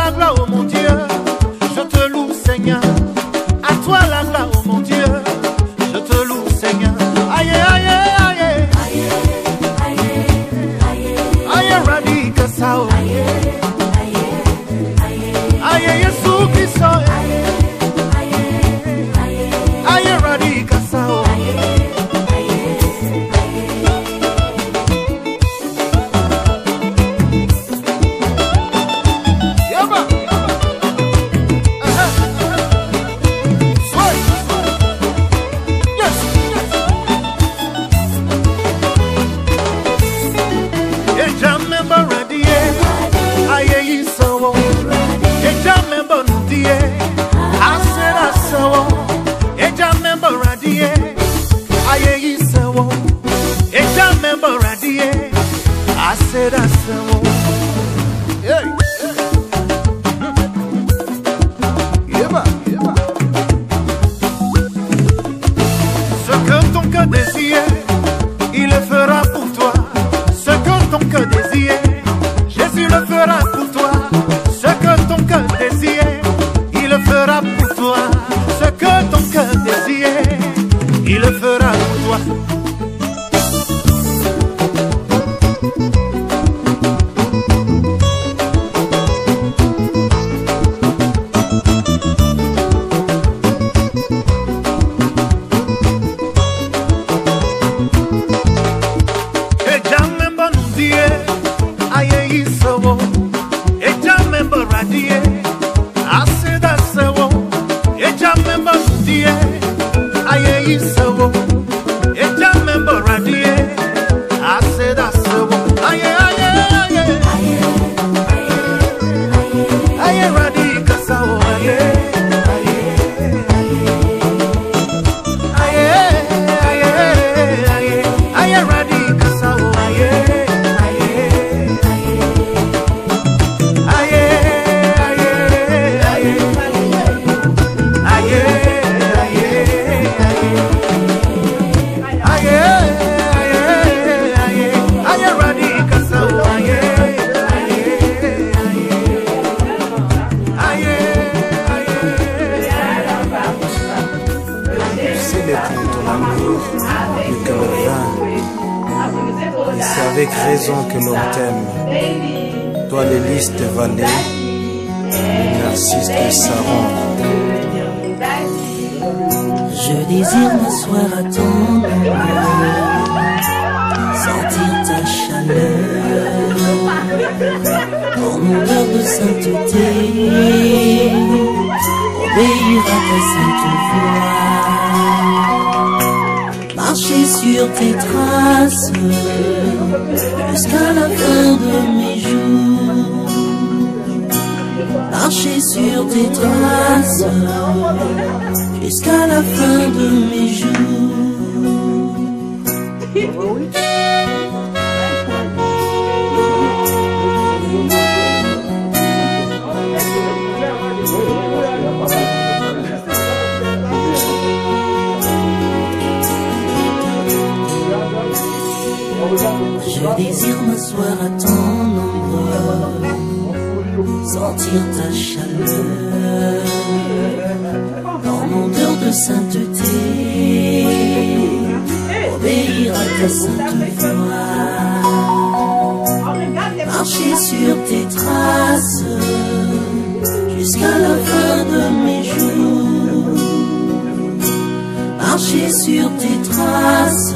la gloire, oh mon Dieu. Je te loue, Seigneur. À toi la gloire, oh mon Dieu. Je te loue, Seigneur. Aïe, aïe, aïe. Aïe, radique ça, oh. Aïe, Jésus Christ, aïe, radique ça, oh. I said I said hey. Ce que ton cœur désire, il le fera pour toi. Ce que ton cœur désire, Jésus le fera pour toi. Ce que ton cœur désire, il le fera pour toi. Ce que ton cœur désire, il le fera pour toi. Avec raison que l'on t'aime, toi les lys de vallée, les narcisses de Saron. Je désire m'asseoir à ton ombre, sentir ta chaleur, ton odeur de sainteté, obéir à ta sainte voix, marcher sur tes traces jusqu'à la fin de mes jours, marcher sur tes traces jusqu'à la fin de mes jours. Je désire m'asseoir à ton ombre, sentir ta chaleur, ton odeur de sainteté, obéir à ta sainte voix, marcher sur tes traces jusqu'à la fin de mes jours, marcher sur tes traces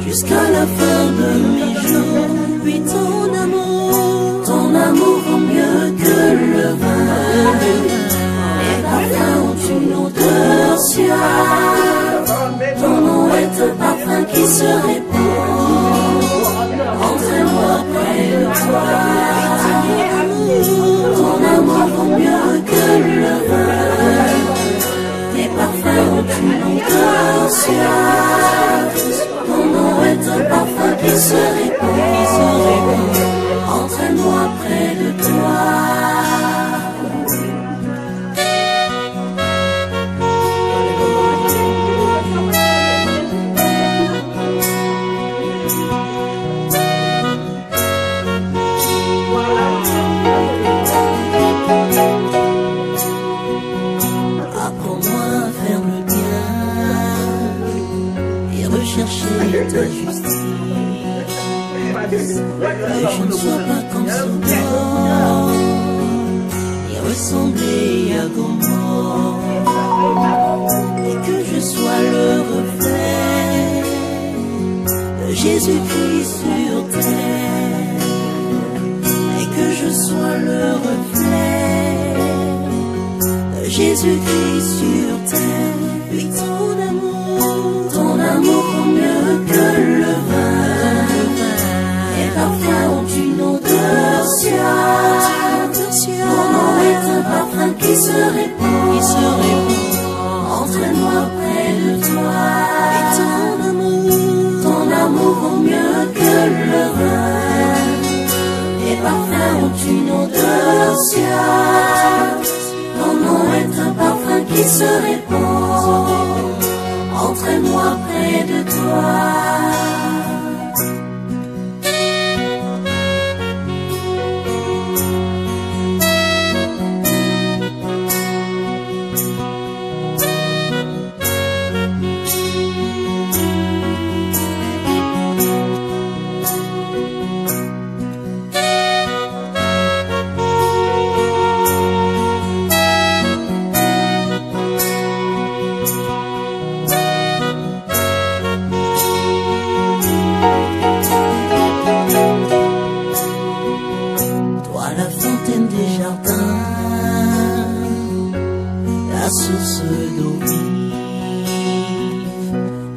jusqu'à la fin de mes jours. Puis ton amour vaut mieux que le vin, les parfums ont une odeur suave, ton nom est un parfum qui se répand, entraîne-moi près de toi. Ton amour vaut mieux que le vin, les parfums ont une odeur suave, ton nom est un parfum qui se répand, entraîne-moi près de toi. ressembler à Gomorrhe, et que je sois le reflet de Jésus-Christ sur terre, et que je sois le reflet de Jésus-Christ sur terre. Puis ton amour vaut mieux que le vin, et parfums ont une odeur suave. Ton nom est un parfum qui se répand, entraîne-moi près de toi. Et ton amour vaut mieux que le vin, et parfums ont une odeur suave. Ton nom est un parfum qui se répand, entraîne-moi près de toi. Source d'eau vive,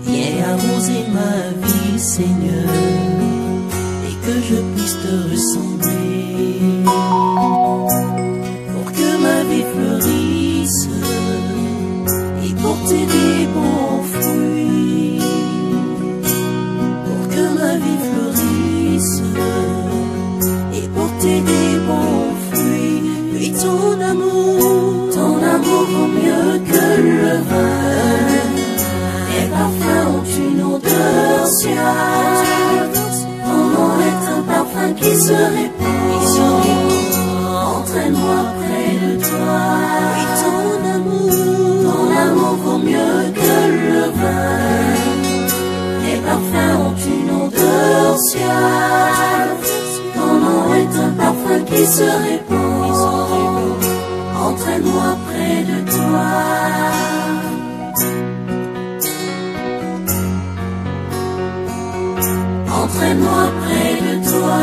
viens arroser ma vie, Seigneur, et que je puisse te ressembler, pour que ma vie fleurisse et porter des bons fruits, pour que ma vie fleurisse et porter des bons fruits. Puis ton amour vaut mieux que le vin, les parfums ont une odeur suave. Ton nom est un parfum qui se répand, entraîne-moi près de toi. Et ton amour vaut mieux que le vin, les parfums ont une odeur suave. Ton nom est un parfum qui se répand, entraîne-moi près de toi. Entraîne-moi près de toi.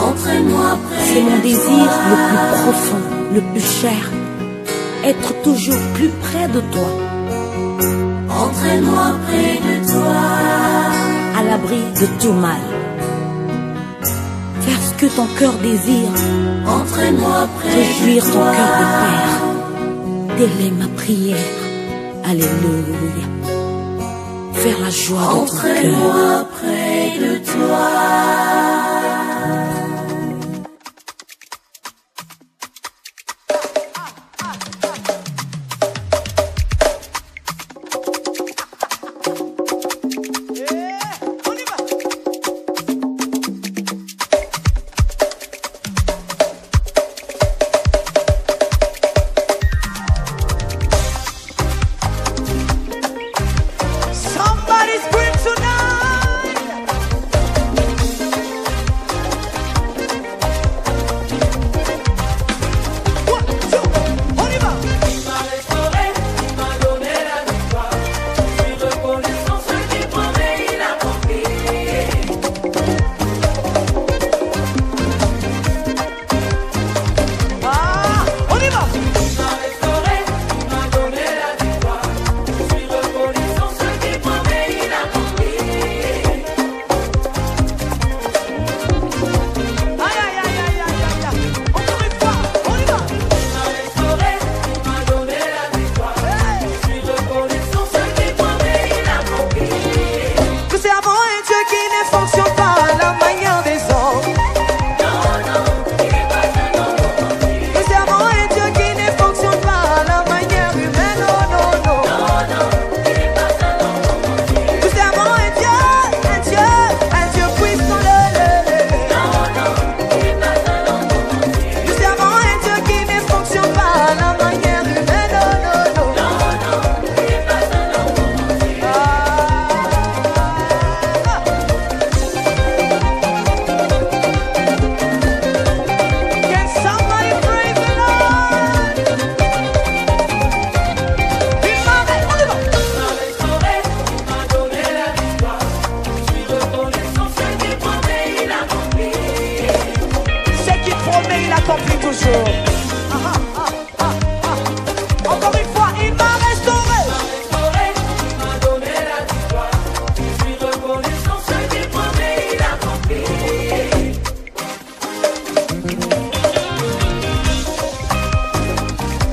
Entraîne-moi près de toi. C'est mon désir le plus profond, le plus cher, être toujours plus près de toi. Entraîne-moi près de toi. À l'abri de tout mal, faire ce que ton cœur désire. Entraîne-moi près réjouir de ton toi. cœur de père. Telle est ma prière. Alléluia. Faire la joie de ton cœur. Entraîne-moi près de toi. accomplit toujours. Encore une fois, il m'a restauré. Il m'a donné la victoire. Je suis reconnaissant, ce qu'il promet, il accomplit.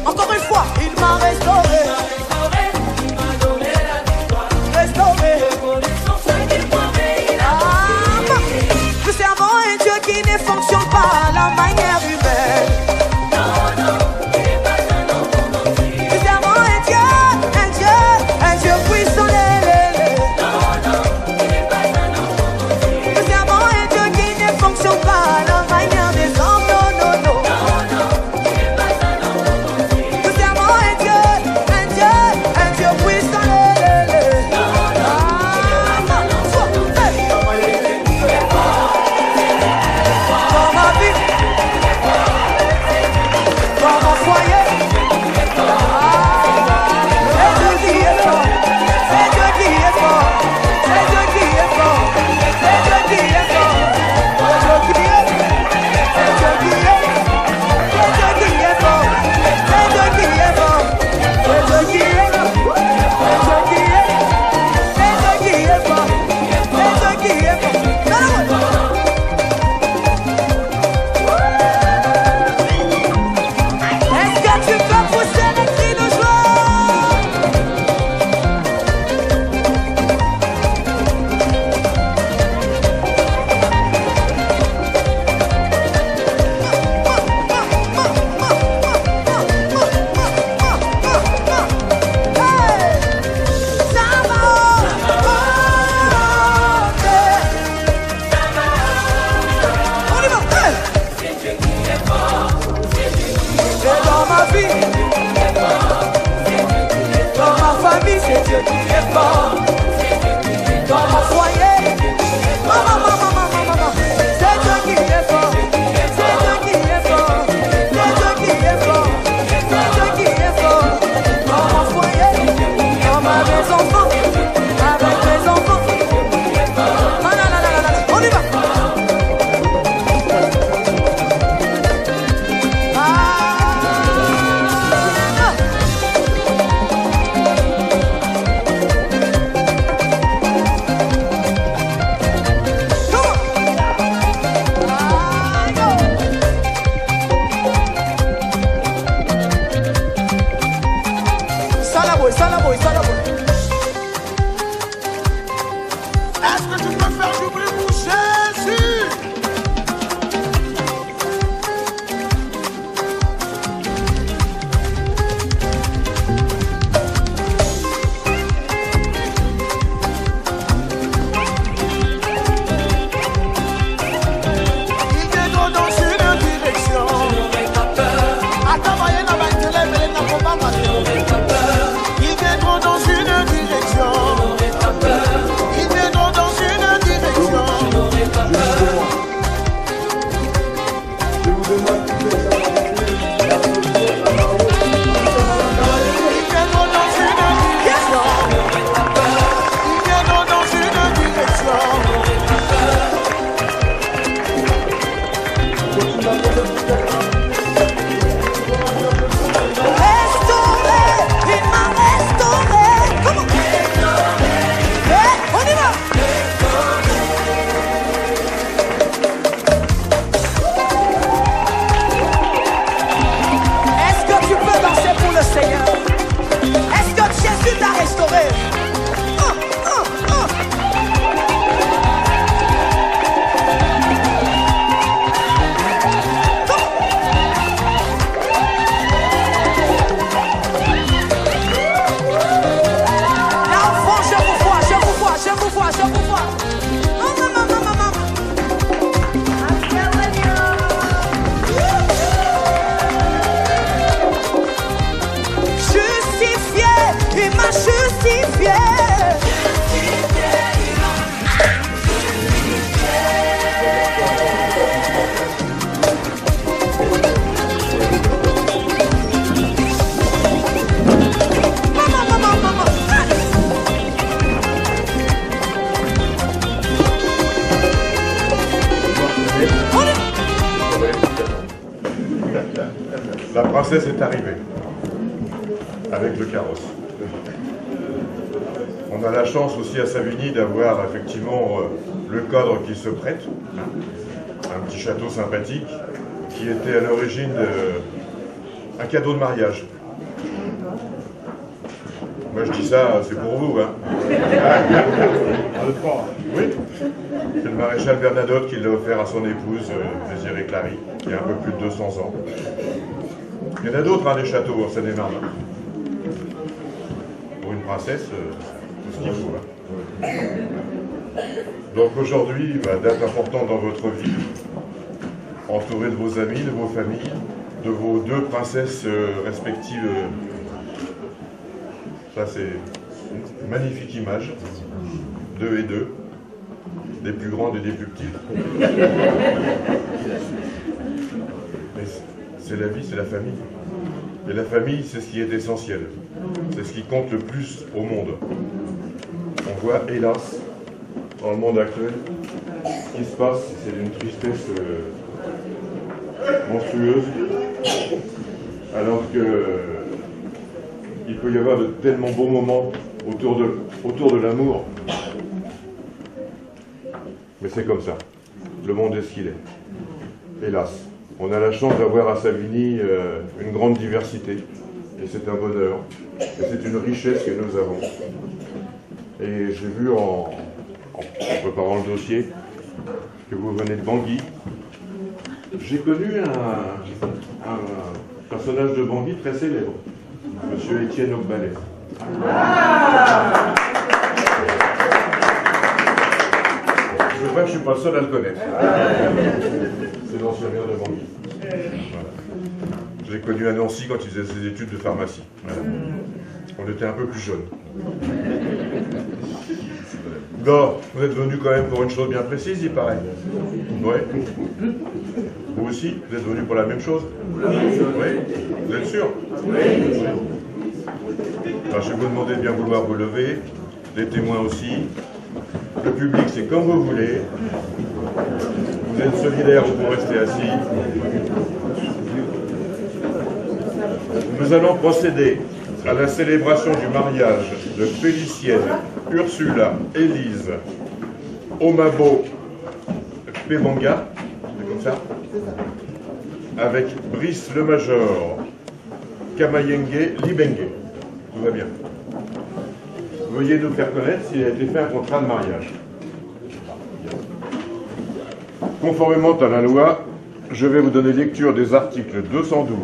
Encore une fois, il m'a restauré. Il m'a donné la victoire. Restauré. Reconnaissant, ce qu'il promet, il accomplit. Nous servons un Dieu qui ne fonctionne pas à la manière humaine. Non, non, il n'est pas un enfant mentir. Nous servons un Dieu puissant. Non, non, il n'est pas un enfant mentir. Nous servons un Dieu qui ne fonctionne pas à la manière des hommes. Non, non, non. Non, non, il n'est pas un enfant mentir. Nous servons un Dieu puissant. Dans ma vie, dans mon foyer, c'est Dieu qui est fort, c'est Dieu qui est fort, c'est Dieu qui est fort, c'est Dieu qui est fort, c'est Dieu qui est fort, c'est Dieu qui est fort, c'est Dieu qui est fort, c'est Dieu qui est fort, c'est Dieu qui est fort. Est-ce que tu peux pousser les cris de joie? C'est dans ma vie, dans ma famille, c'est Dieu qui est fort. Dans mon foyer, maman, c'est Dieu qui est fort. C'est Dieu qui est fort. C'est Dieu qui est fort. C'est Dieu qui est fort. Dans mon foyer, dans ma maison, avec mes enfants. Ah, là, là, là, là, là. On y va. Salaboy. Est-ce que tu peux faire du bruit pour Jésus? Il vient dans une direction. Attends, voyez, n'a pas été là, mais il n'a pas mal. Il vient dans une direction. Il vient dans une direction. princesse est arrivée, avec le carrosse. On a la chance aussi à Savigny d'avoir effectivement le cadre qui se prête, un petit château sympathique, qui était à l'origine un cadeau de mariage. Moi je dis ça, c'est pour vous, hein. Oui, c'est le maréchal Bernadotte qui l'a offert à son épouse, Désirée Clary, il y a un peu plus de 200 ans. Il y en a d'autres, hein, des châteaux en Seine-et-Marne. Pour une princesse, c'est ce qu'il faut. Hein. Donc aujourd'hui, date importante dans votre vie, entouré de vos amis, de vos familles, de vos deux princesses respectives. Ça, c'est une magnifique image, 2 et 2, des plus grandes et des plus petites. Mais c'est la vie, c'est la famille. Et la famille, c'est ce qui est essentiel. C'est ce qui compte le plus au monde. On voit, hélas, dans le monde actuel, ce qui se passe, c'est d'une tristesse monstrueuse, alors que il peut y avoir de tellement beaux moments autour de l'amour. Mais c'est comme ça. Le monde est ce qu'il est. Hélas. On a la chance d'avoir à Savigny une grande diversité. Et c'est un bonheur. Et c'est une richesse que nous avons. Et j'ai vu en préparant le dossier que vous venez de Bangui. J'ai connu un personnage de Bangui très célèbre. Monsieur Étienne Ogbalet. Je crois que je ne suis pas le seul à le connaître. C'est l'ancien maire de Bangui. Voilà. Je l'ai connu à Nancy quand il faisait ses études de pharmacie. Voilà. On était un peu plus jeunes. Bon, vous êtes venu quand même pour une chose bien précise, il paraît. Oui. Vous aussi, vous êtes venu pour la même chose? Oui. Vous êtes sûr? Oui. Alors, je vais vous demander de bien vouloir vous lever, les témoins aussi. Le public, c'est comme vous voulez. Vous êtes solidaires, vous pouvez rester assis. Nous allons procéder à la célébration du mariage de Félicienne, Ursula, Élise, Omabo, Pebanga, c'est comme ça, avec Brice le Major, Kamayenge, Libengue. Tout va bien. Veuillez nous faire connaître s'il a été fait un contrat de mariage. Conformément à la loi, je vais vous donner lecture des articles 212,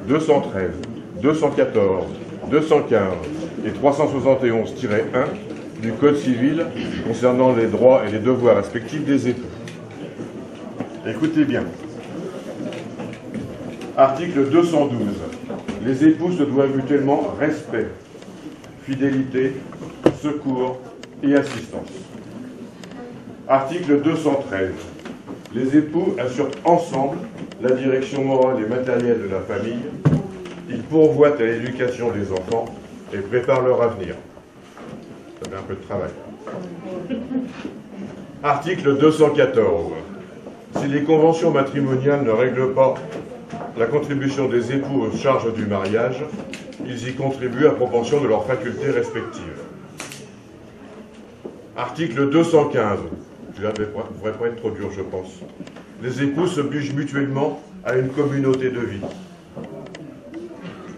213, 214, 215 et 371-1 du Code civil concernant les droits et les devoirs respectifs des époux. Écoutez bien. Article 212. Les époux se doivent mutuellement respect, fidélité, secours et assistance. Article 213. Les époux assurent ensemble la direction morale et matérielle de la famille. Ils pourvoient à l'éducation des enfants et préparent leur avenir. Ça fait un peu de travail. Article 214. Si les conventions matrimoniales ne règlent pas la contribution des époux aux charges du mariage, ils y contribuent à proportion de leurs facultés respectives. Article 215. Je ne devrais pas être trop dur, je pense. Les époux s'obligent mutuellement à une communauté de vie.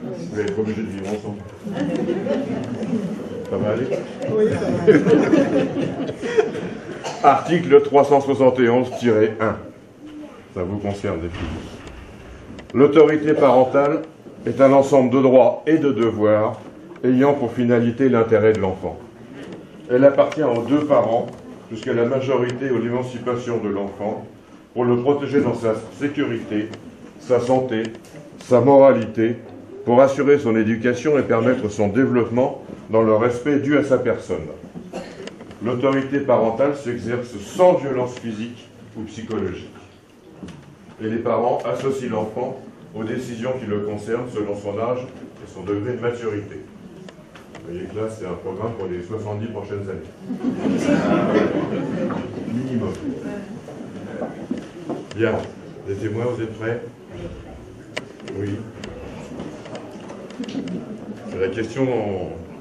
Vous allez être obligés de vivre ensemble. Ça va aller? Oui, ça va. Article 371-1. Ça vous concerne, les filles. L'autorité parentale est un ensemble de droits et de devoirs ayant pour finalité l'intérêt de l'enfant. Elle appartient aux deux parents jusqu'à la majorité ou l'émancipation de l'enfant pour le protéger dans sa sécurité, sa santé, sa moralité, pour assurer son éducation et permettre son développement dans le respect dû à sa personne. L'autorité parentale s'exerce sans violence physique ou psychologique. Et les parents associent l'enfant aux décisions qui le concernent selon son âge et son degré de maturité. Vous voyez que là, c'est un programme pour les 70 prochaines années. Minimum. Bien. Les témoins, vous êtes prêts? Oui. C'est la question...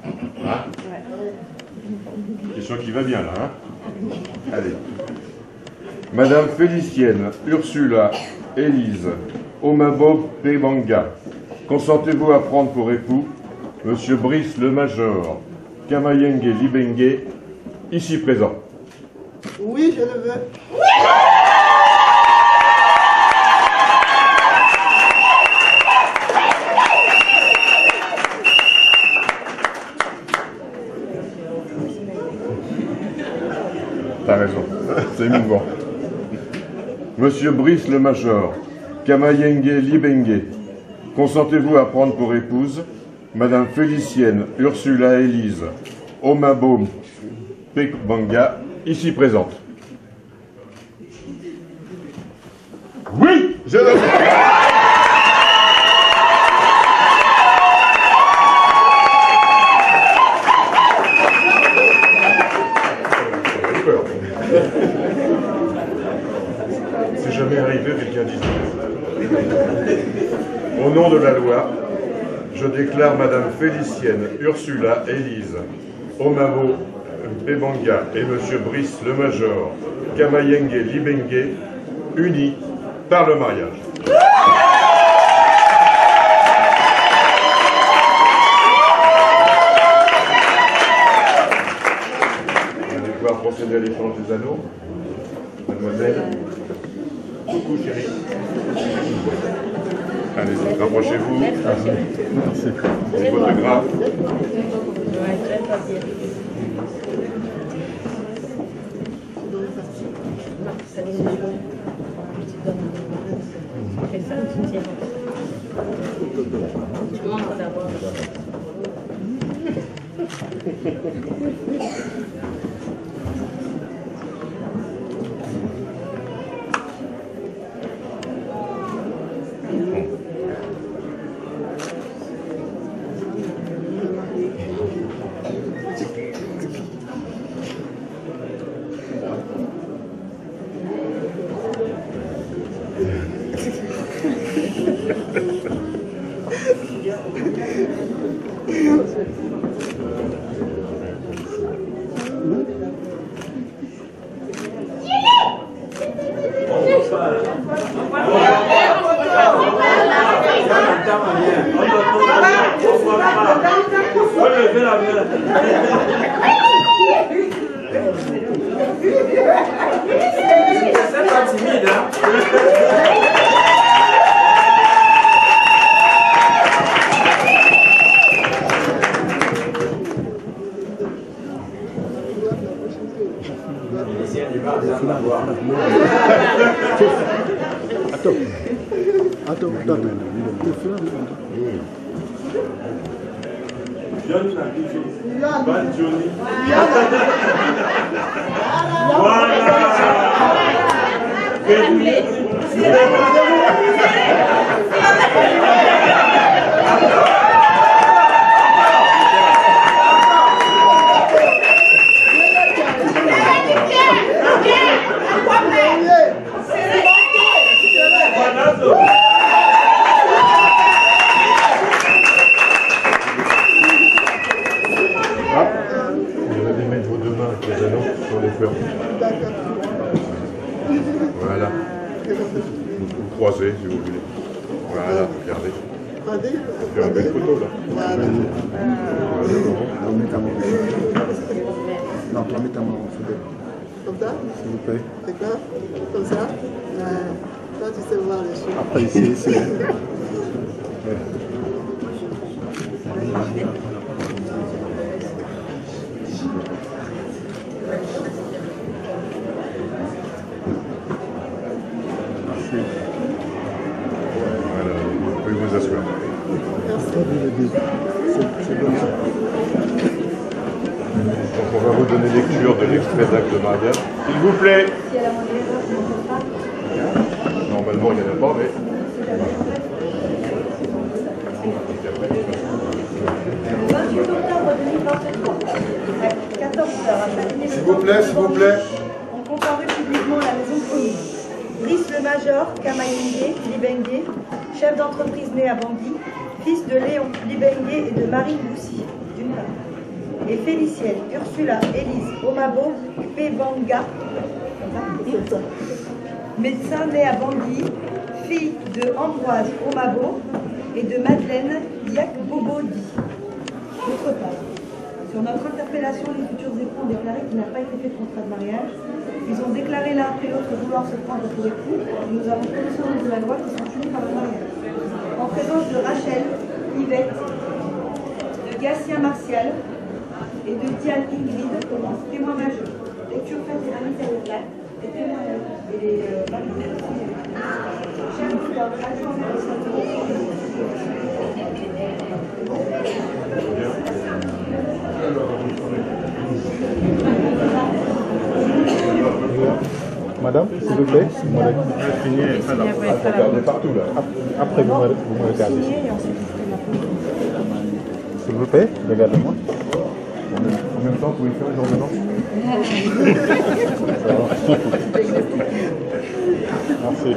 Hein? Question qui va bien, là. Hein? Allez. Madame Félicienne, Ursula, Élise, Omabo Pebanga, consentez-vous à prendre pour époux Monsieur Brice le Major, Kamayenge Libenge, ici présent? Oui, je le veux. T'as raison, c'est émouvant. Monsieur Brice le Major, Kamayenge Libenge, consentez-vous à prendre pour épouse Madame Félicienne Ursula Élise Omabo Pebanga, ici présente? Oui, je le veux. C'est jamais arrivé quelqu'un dise. Au nom de la loi, je déclare Madame Félicienne Ursula Élise Omabo Pebanga et Monsieur Brice le Major Kamayenge Libenge unis par le mariage. Vous allez pouvoir procéder à l'échange des anneaux. Mademoiselle. Coucou chérie. Allez-y, rapprochez-vous. Merci. Les photographes. Tu montres d'abord. C'est pas timide, hein? Voilà. Vous croisez si vous voulez. Voilà, regardez. Faire une belle photo là. Non, toi, mets ta main en photo. Comme ça? S'il vous plaît. D'accord? Comme ça? Toi, tu sais voir les choses. Après, ici. Ouais. Voilà, vous pouvez vous asseoir. Donc on va vous donner lecture de l'extrait d'acte de mariage. S'il vous plaît. Normalement il n'y en a pas, mais... S'il vous plaît, s'il vous plaît. On comparu publiquement à la maison de commune. Brice le Major, Kamayenge, Libenge, chef d'entreprise né à Bangui, fils de Léon Libengué et de Marie Boussy, d'une part. Et Félicienne, Ursula, Élise, Omabo, Pébanga, médecin né à Bangui, fille de Ambroise Omabo et de Madeleine Diak-Bobodi. D'autre part, sur notre interpellation, les futurs époux ont déclaré qu'il n'a pas été fait de contrat de mariage. Ils ont déclaré l'un après l'autre vouloir se prendre pour époux. Nous avons connaissance de la loi qui sont unis par le mariage. En présence de Rachel, Yvette, de Gatien Martial et de Diane Ingrid, commence témoignage. Lecture faite et invitée à les témoignages et les chers auditeurs, adjoints Madame, s'il vous plaît, vous me regardez partout là. Après, vous me regardez. S'il vous plaît, regardez-moi. En même temps, vous pouvez faire une ordonnance. Merci.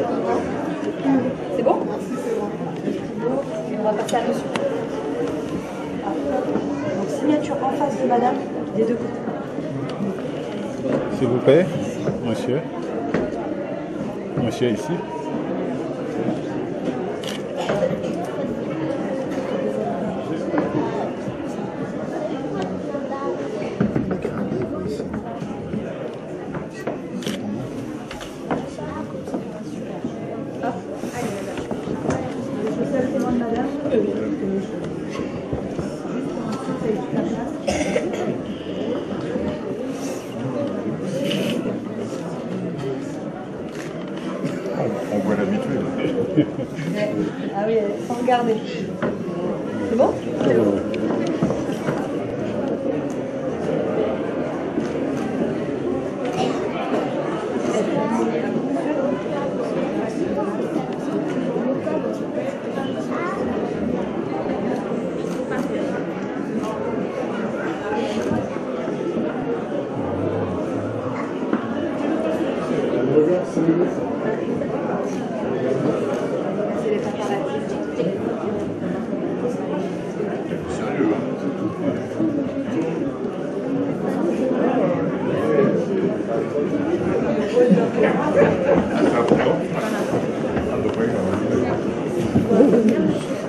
C'est bon? On va passer à monsieur. Donc, signature en face de madame, des deux côtés. S'il vous plaît, monsieur. Monsieur ici. On voit l'habitude. Ah oui, sans regarder. C'est bon?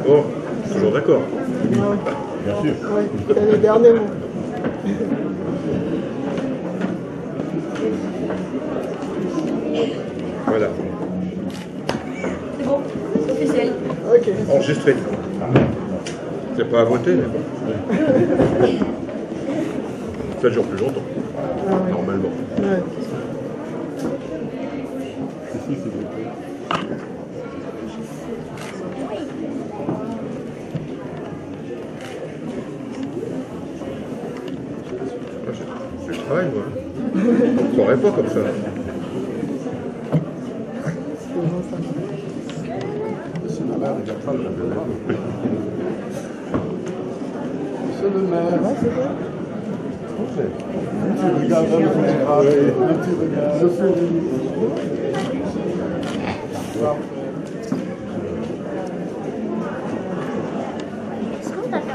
Bon, toujours d'accord. Bien sûr. Oui, c'est le dernier mot. Voilà. C'est bon, c'est officiel. Ok. Enregistré. C'est pas à voter, mais bon. Ça dure plus longtemps. Normalement. Ouais. Je travaille, moi. Je ne ferais pas comme ça. Monsieur le maire. Ouais, c'est quoi? Un petit regard vers le photographe. Un petit regard. Je fais Est-ce qu'on t'a fait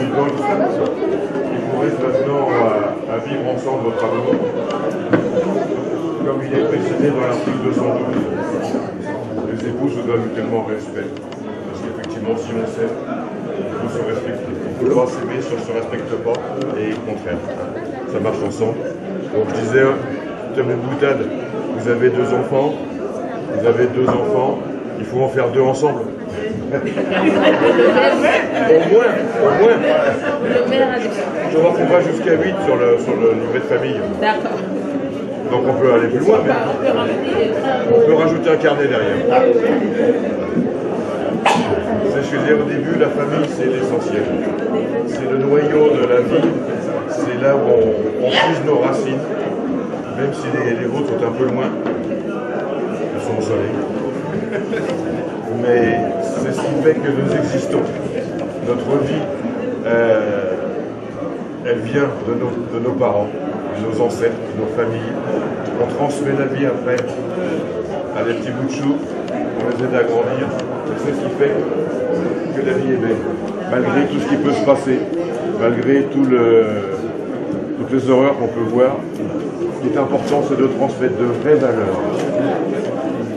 Il vous reste maintenant à vivre ensemble votre amour, comme il est précisé dans l'article 212. Les époux se donnent mutuellement respect. Parce qu'effectivement, si on s'aime, il faut se respecter. On ne peut pas s'aimer si on ne se respecte pas, et au contraire. Ça marche ensemble. Donc je disais, comme une boutade, vous avez deux enfants, il faut en faire deux ensemble. Au moins. Je vois qu'on va jusqu'à 8 sur le livret de famille. D'accord. Donc on peut aller plus loin, mais on peut rajouter un carnet derrière. Je suis dit au début, la famille c'est l'essentiel. C'est le noyau de la vie, c'est là où on puise nos racines, même si les vôtres sont un peu loin, elles sont au soleil. Mais c'est ce qui fait que nous existons. Notre vie, elle vient de nos parents, de nos ancêtres, de nos familles. On transmet la vie après à des petits bouts de chou, on les aide à grandir. C'est ce qui fait que la vie est belle. Malgré tout ce qui peut se passer, malgré toutes les horreurs qu'on peut voir, ce qui est important, c'est de transmettre de vraies valeurs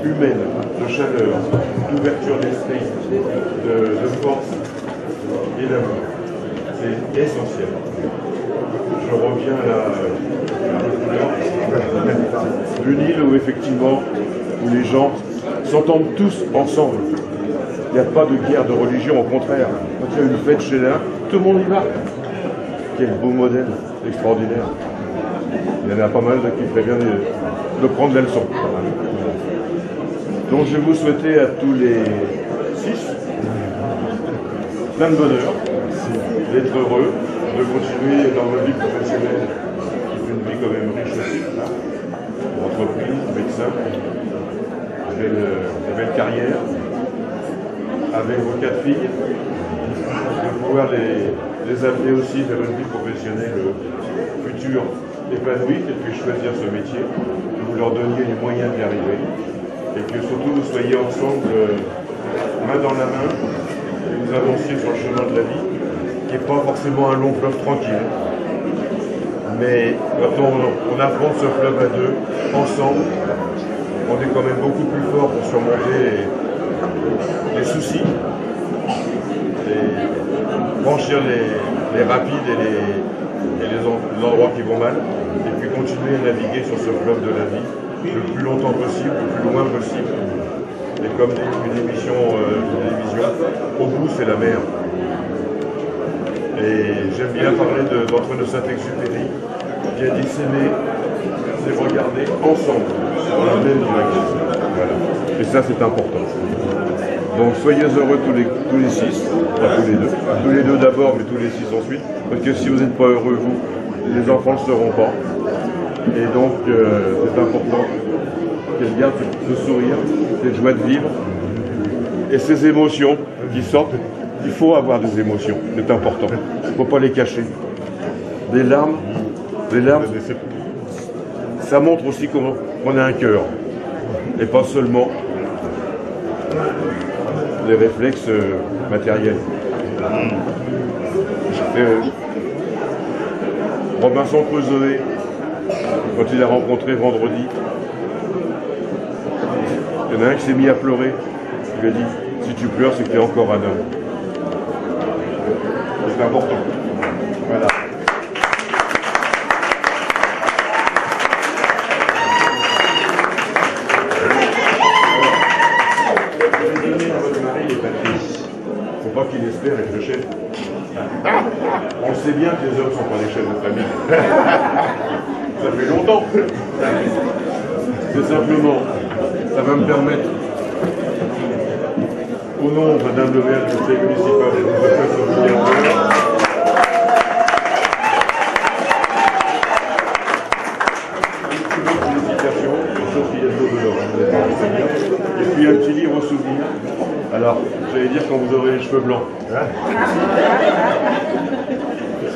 humaines, de chaleur, d'ouverture d'esprit, de force et d'amour. C'est essentiel. Je reviens à une île où effectivement, où les gens s'entendent tous ensemble. Il n'y a pas de guerre de religion, au contraire. Quand il y a une fête chez l'un, tout le monde y va. Quel beau modèle, extraordinaire. Il y en a pas mal qui feraient bien de prendre la leçon. Donc je vais vous souhaiter à tous les 6 plein de bonheur, d'être heureux, de continuer dans votre vie professionnelle, qui est une vie quand même riche aussi. Entreprise, médecin, une belle carrière, avec vos 4 filles, de pouvoir les amener aussi vers une vie professionnelle future épanouie, qu'elles puissent choisir ce métier, que vous leur donniez les moyens d'y arriver, et que surtout vous soyez ensemble, main dans la main, et vous avanciez sur le chemin de la vie, qui n'est pas forcément un long fleuve tranquille. Mais quand on affronte ce fleuve à deux, ensemble, on est quand même beaucoup plus fort pour surmonter les soucis, franchir les rapides et les endroits qui vont mal, et puis continuer à naviguer sur ce fleuve de la vie le plus longtemps possible, le plus loin possible. Et comme une émission de télévision, au bout c'est la mer. Et j'aime bien parler d'entre de Saint-Exupéry, qui a dit s'aimer, c'est regarder ensemble dans la même direction. Voilà. Et ça c'est important. Donc soyez heureux tous les 6, pas tous les 2. Tous les 2 d'abord, mais tous les 6 ensuite. Parce que si vous n'êtes pas heureux, vous, les enfants ne le seront pas. Et donc c'est important qu'elles gardent ce sourire, cette joie de vivre. Et ces émotions qui sortent, il faut avoir des émotions, c'est important. Il ne faut pas les cacher. Des larmes, ça montre aussi qu'on a un cœur. Et pas seulement les réflexes matériels. Robinson Crusoe, quand il a rencontré vendredi, il y en a un qui s'est mis à pleurer. Il lui a dit, si tu pleures, c'est que tu es encore un homme. C'est important. Voilà. Faut pas qu'il espère être le chef. On le sait bien que les hommes ne sont pas des chefs de famille. Ça fait longtemps. C'est simplement, ça va me permettre, au nom de Madame le maire du conseil municipal et de notre félicitations, sauf qu'il y a de l'eau dehors. Et puis un petit livre souvenir. Alors, j'allais dire quand vous aurez les cheveux blancs.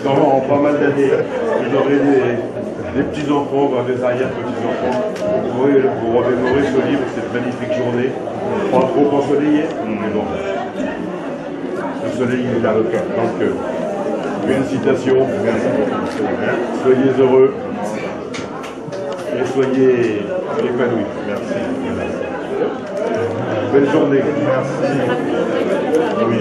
Dans pas mal d'années, vous aurez des petits-enfants, des arrière-petits-enfants. Vous pourrez vous remémorer ce livre, cette magnifique journée. Pas trop ensoleillée, mais bon. Le soleil, il est là, dans le cœur. Félicitations. Soyez heureux. Et soyez épanouis. Merci. Belle journée. Merci. Oui.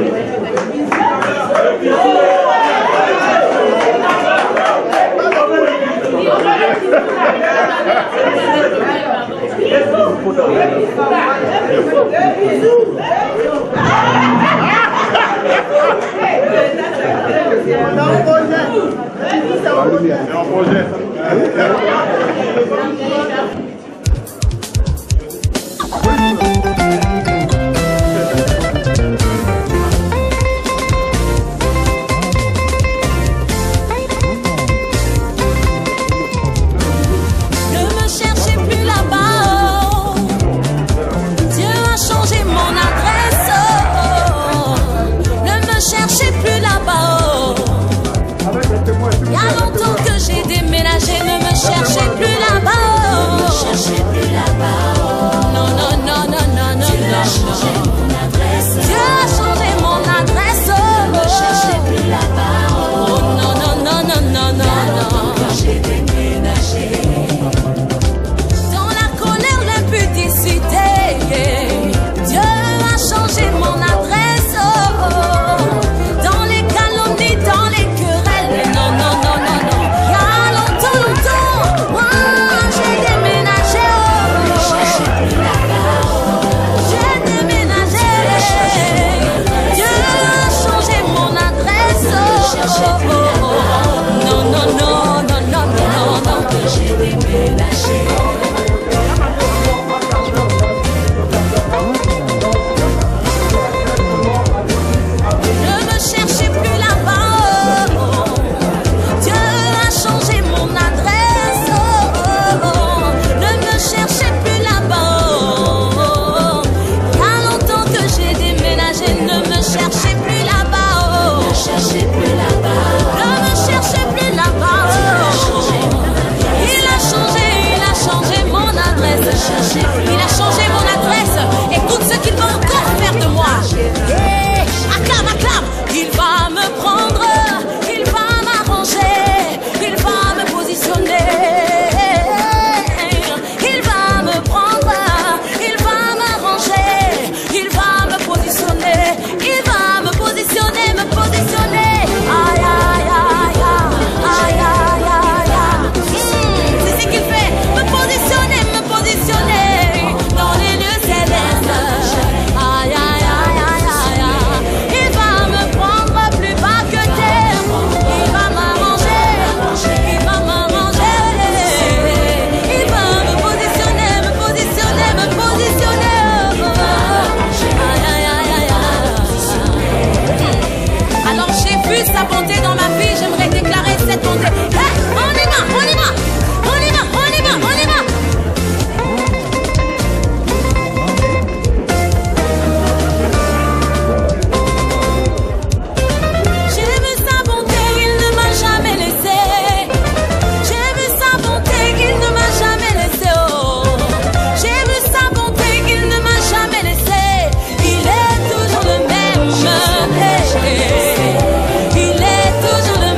C'est un projet. sa bonté dans ma vie, j'aimerais déclarer cette bonté. Hey, on y va, on y va, on y va, on y va, on y va. J'ai vu sa bonté, il ne m'a jamais laissé. J'ai vu sa bonté, qu'il ne m'a jamais laissé. Oh, j'ai vu sa bonté, qu'il ne m'a jamais laissé. Il est toujours le même. Il est toujours le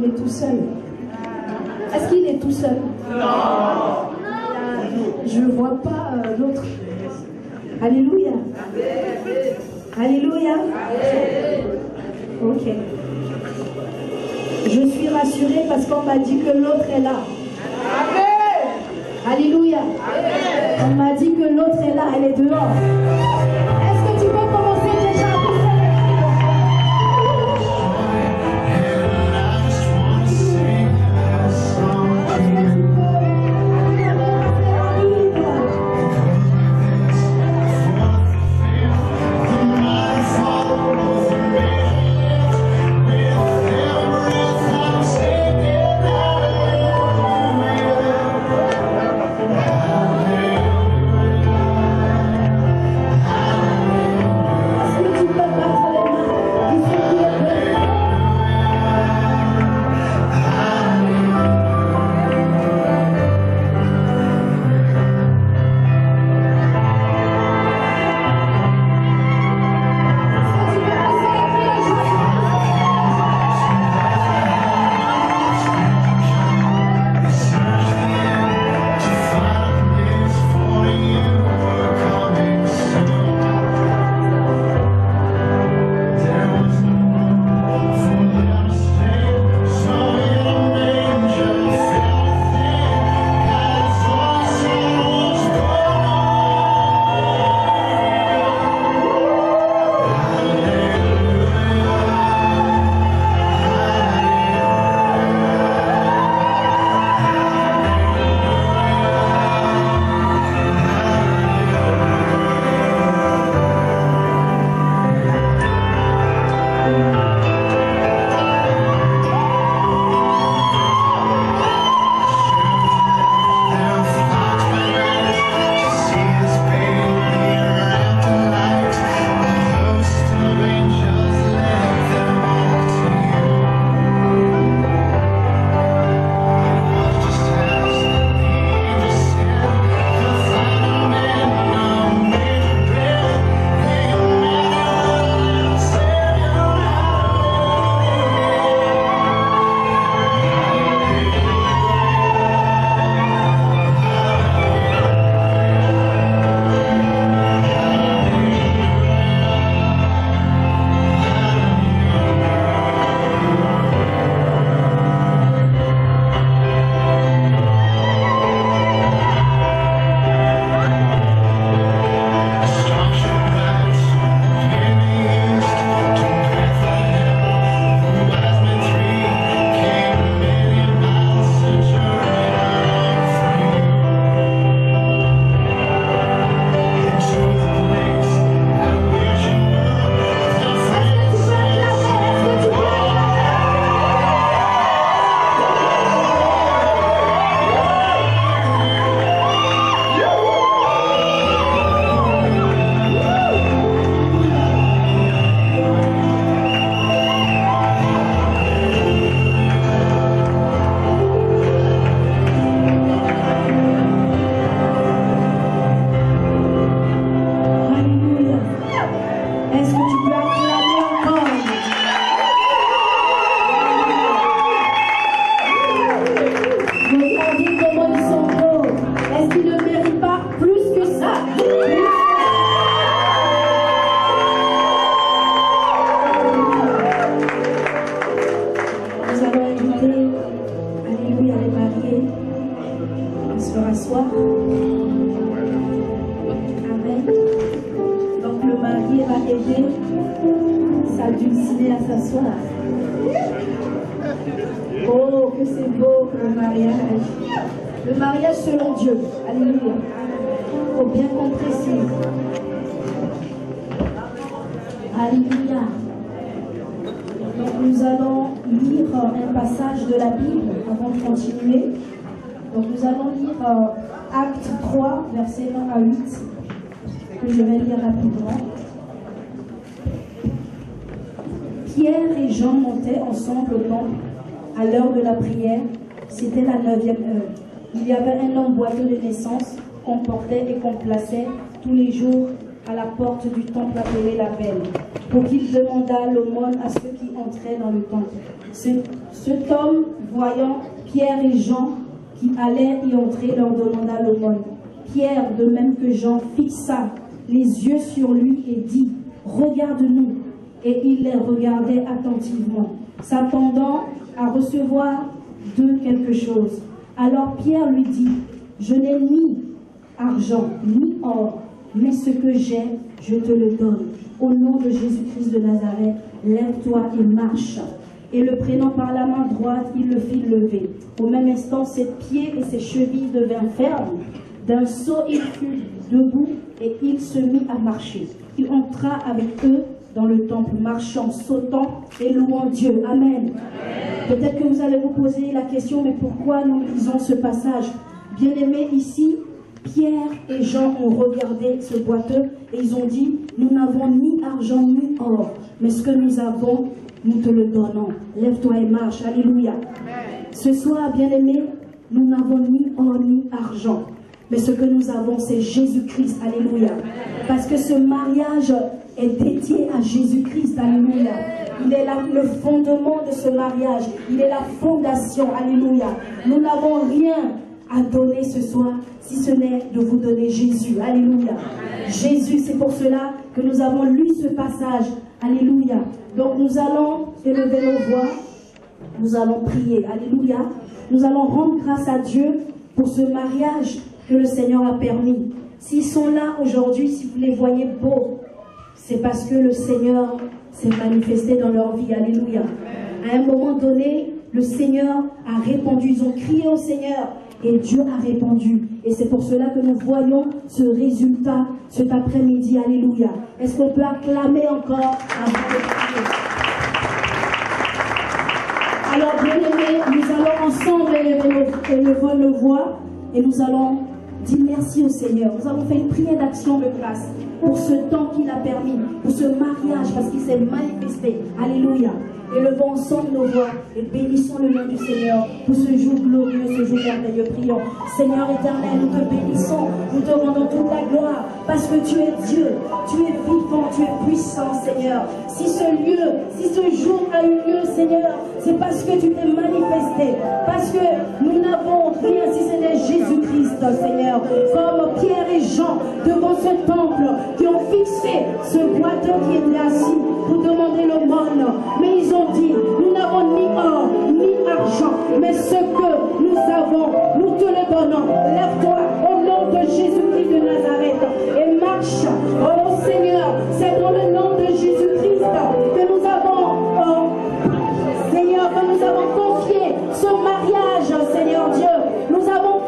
il est tout seul? Est-ce qu'il est tout seul? Non. Je ne vois pas l'autre. Alléluia. Alléluia. Ok. Je suis rassurée parce qu'on m'a dit que l'autre est là. Alléluia. On m'a dit que l'autre est là, elle est dehors. Est-ce que tu peux commencer déjà à pousser Oh, que c'est beau le mariage. Le mariage selon Dieu. Alléluia. Il faut bien qu'on précise. Alléluia. Donc nous allons lire un passage de la Bible avant de continuer. Donc nous allons lire Acte 3, versets 1 à 8, que je vais lire rapidement. Pierre et Jean montaient ensemble au temple à l'heure de la prière. C'était la 9e heure. Il y avait un homme boiteux de naissance qu'on portait et qu'on plaçait tous les jours à la porte du temple appelé la Belle, pour qu'il demandât l'aumône à ceux qui entraient dans le temple. Cet homme, voyant Pierre et Jean qui allaient y entrer, leur demanda l'aumône. Pierre, de même que Jean, fixa les yeux sur lui et dit, « Regarde-nous !» Et il les regardait attentivement, s'attendant à recevoir d'eux quelque chose. Alors Pierre lui dit, « Je n'ai ni argent, ni or, mais ce que j'ai, je te le donne. Au nom de Jésus-Christ de Nazareth, lève-toi et marche. » Et le prenant par la main droite, il le fit lever. Au même instant, ses pieds et ses chevilles devinrent fermes. D'un saut, il fut debout et il se mit à marcher. Il entra avec eux dans le temple, marchant, sautant et louant Dieu. Amen. Peut-être que vous allez vous poser la question, mais pourquoi nous lisons ce passage? Bien-aimés, ici, Pierre et Jean ont regardé ce boiteux et ils ont dit, nous n'avons ni argent ni or, mais ce que nous avons, nous te le donnons. Lève-toi et marche. Alléluia. Ce soir, bien-aimés, nous n'avons ni or ni argent, mais ce que nous avons, c'est Jésus-Christ. Alléluia. Parce que ce mariage est dédié à Jésus-Christ. Alléluia. Il est là, le fondement de ce mariage. Il est la fondation. Alléluia. Nous n'avons rien à donner ce soir, si ce n'est de vous donner Jésus. Alléluia. Jésus, c'est pour cela que nous avons lu ce passage. Alléluia. Donc nous allons élever nos voix. Nous allons prier. Alléluia. Nous allons rendre grâce à Dieu pour ce mariage que le Seigneur a permis. S'ils sont là aujourd'hui, si vous les voyez beaux, c'est parce que le Seigneur s'est manifesté dans leur vie. Alléluia. À un moment donné, le Seigneur a répondu. Ils ont crié au Seigneur et Dieu a répondu. Et c'est pour cela que nous voyons ce résultat cet après-midi. Alléluia. Est-ce qu'on peut acclamer encore avant de prier? Alors, bien-aimés, nous allons ensemble élever nos voix et nous allons dire merci au Seigneur. Nous avons fait une prière d'action de grâce pour ce temps qu'il a permis, pour ce mariage, parce qu'il s'est manifesté. Alléluia. Élevons ensemble nos voix et bénissons le nom du Seigneur pour ce jour glorieux, ce jour merveilleux. Prions. Seigneur éternel, nous te bénissons, nous te rendons toute la gloire parce que tu es Dieu, tu es vivant, tu es puissant, Seigneur. Si ce lieu, si ce jour a eu lieu, Seigneur, c'est parce que tu t'es manifesté, parce que nous n'avons rien si ce n'est Jésus-Christ, Seigneur. Comme Pierre et Jean devant ce temple qui ont fixé ce boiteux qui était assis pour demander l'aumône, mais ils ont dit, nous n'avons ni or, ni argent, mais ce que nous avons, nous te le donnons. Lève-toi au nom de Jésus-Christ de Nazareth et marche. Oh Seigneur, c'est dans le nom de Jésus-Christ que nous avons, Seigneur, que nous avons confié ce mariage, Seigneur Dieu. Nous avons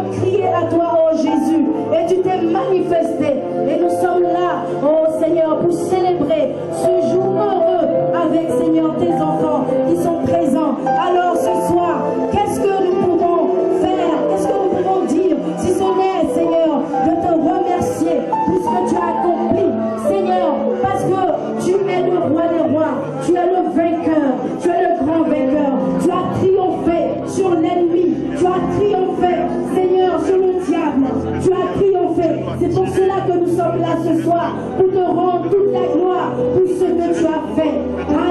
crié à toi, oh Jésus, et tu t'es manifesté. Et nous sommes là, oh Seigneur, pour célébrer ce jour heureux avec, Seigneur, tes enfants qui sont présents. Alors ce soir, qu'est-ce que nous pouvons faire? Qu'est-ce que nous pouvons dire? Si ce n'est, Seigneur, de te remercier pour ce que tu as accompli, Seigneur, parce que tu es le roi des rois, tu es le vainqueur, tu es le grand vainqueur, tu as triomphé sur l'ennemi, tu as triomphé, Seigneur, sur le diable, tu as triomphé. C'est pour cela que nous sommes là ce soir, pour te rendre toute la gloire pour ce que tu as fait.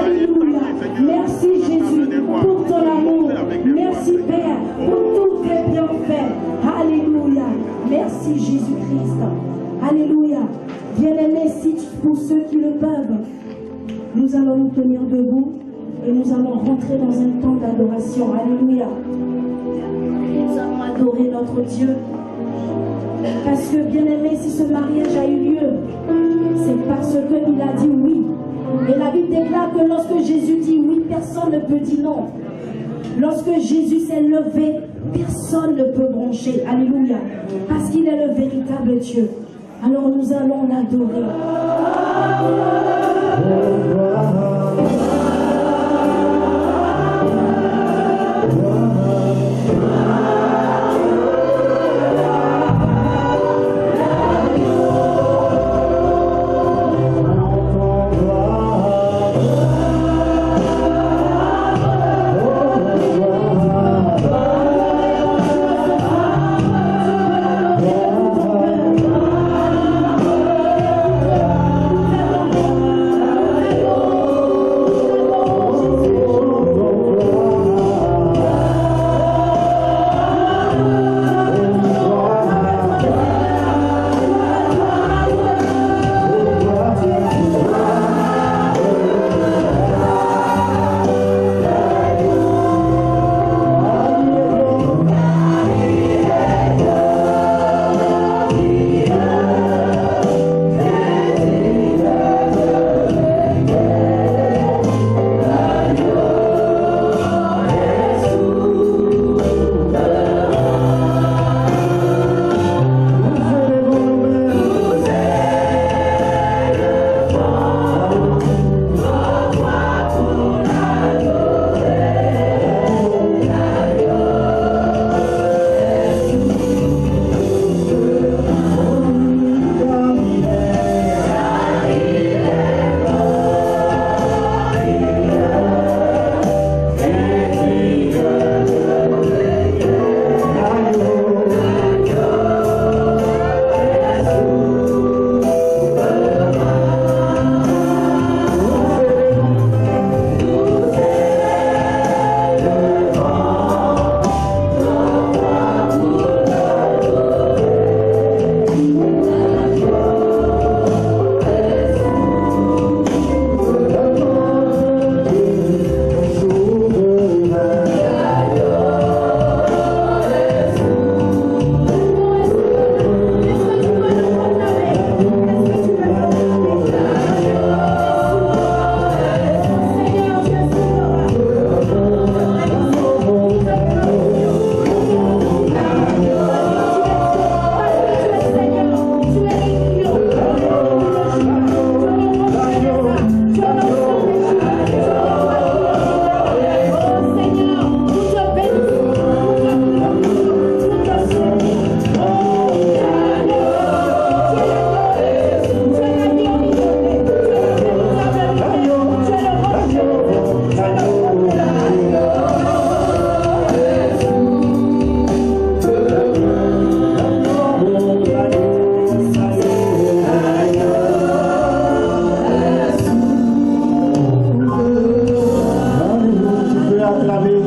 Alléluia. Merci Jésus pour ton amour. Merci Père pour tous tes bienfaits. Alléluia. Merci Jésus-Christ. Alléluia. Bien-aimés, pour ceux qui le peuvent, nous allons nous tenir debout et nous allons rentrer dans un temps d'adoration. Alléluia. Nous allons adorer notre Dieu. Parce que, bien-aimés, si ce mariage a eu lieu, c'est parce qu'il a dit oui. Et la Bible déclare que lorsque Jésus dit oui, personne ne peut dire non. Lorsque Jésus s'est levé, personne ne peut broncher. Alléluia. Parce qu'il est le véritable Dieu. Alors nous allons l'adorer.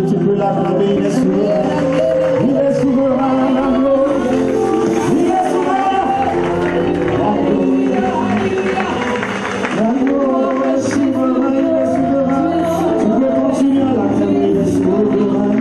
tu peux l'acclamer, il est souverain. Il est souverain, l'agneau. Il est souverain. L'agneau est souverain, il est souverain. Tu peux continuer à l'acclamer, il est souverain.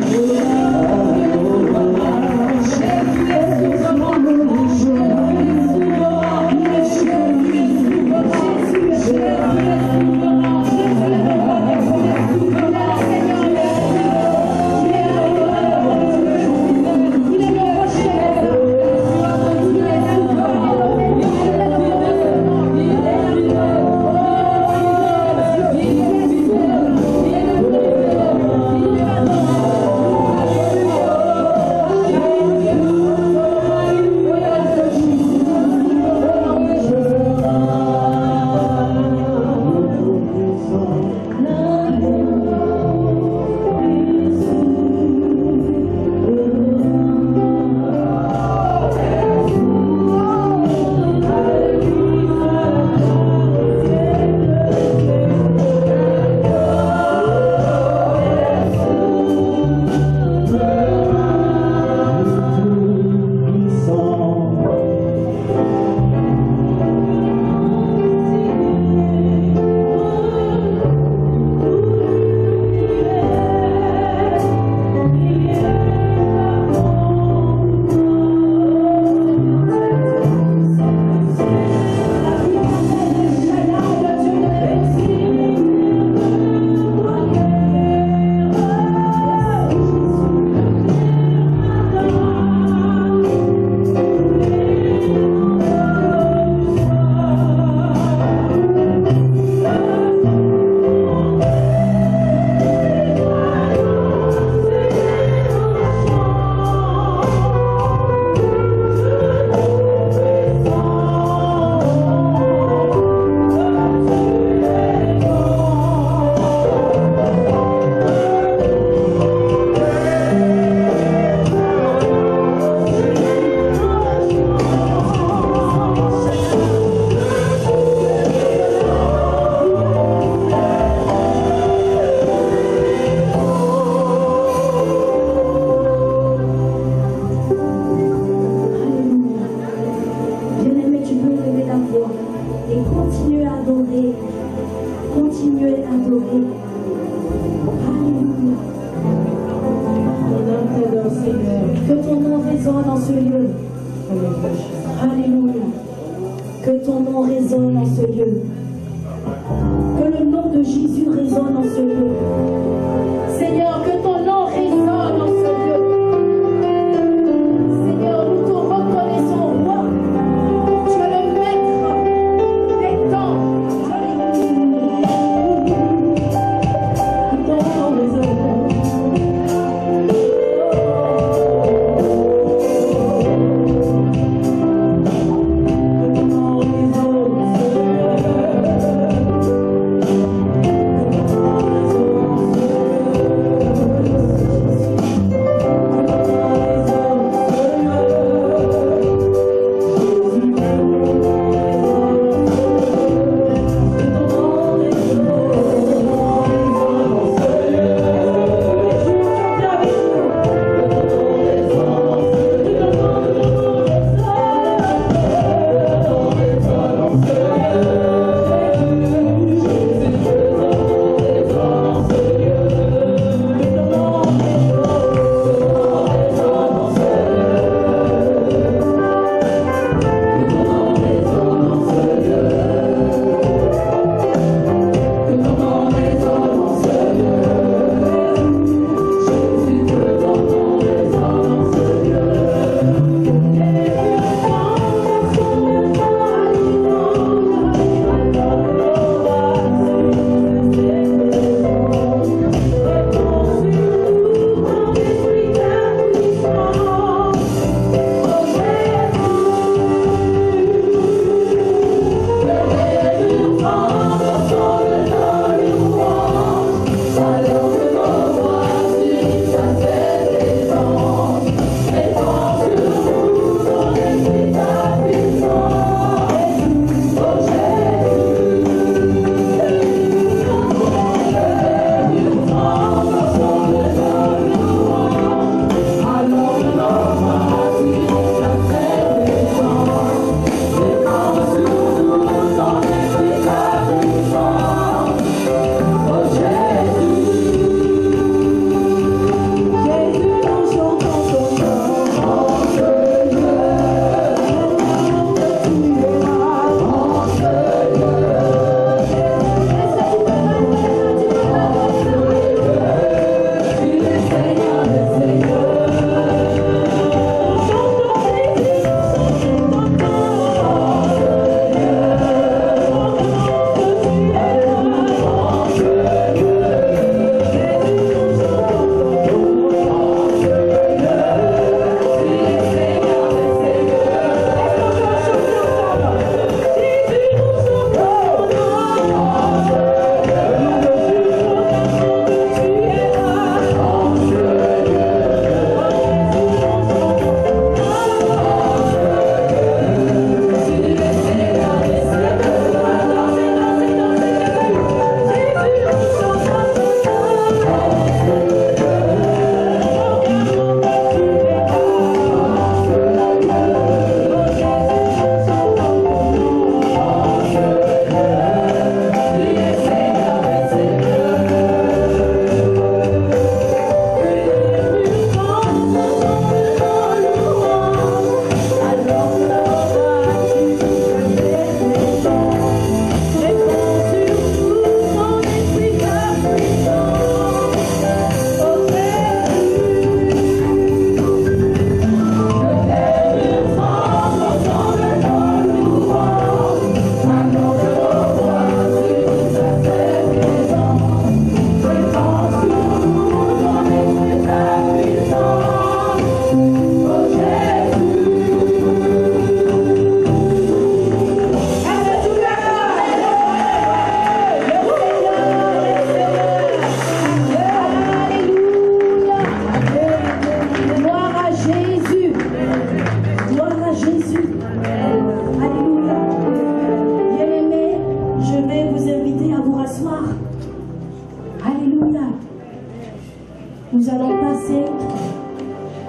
nous allons passer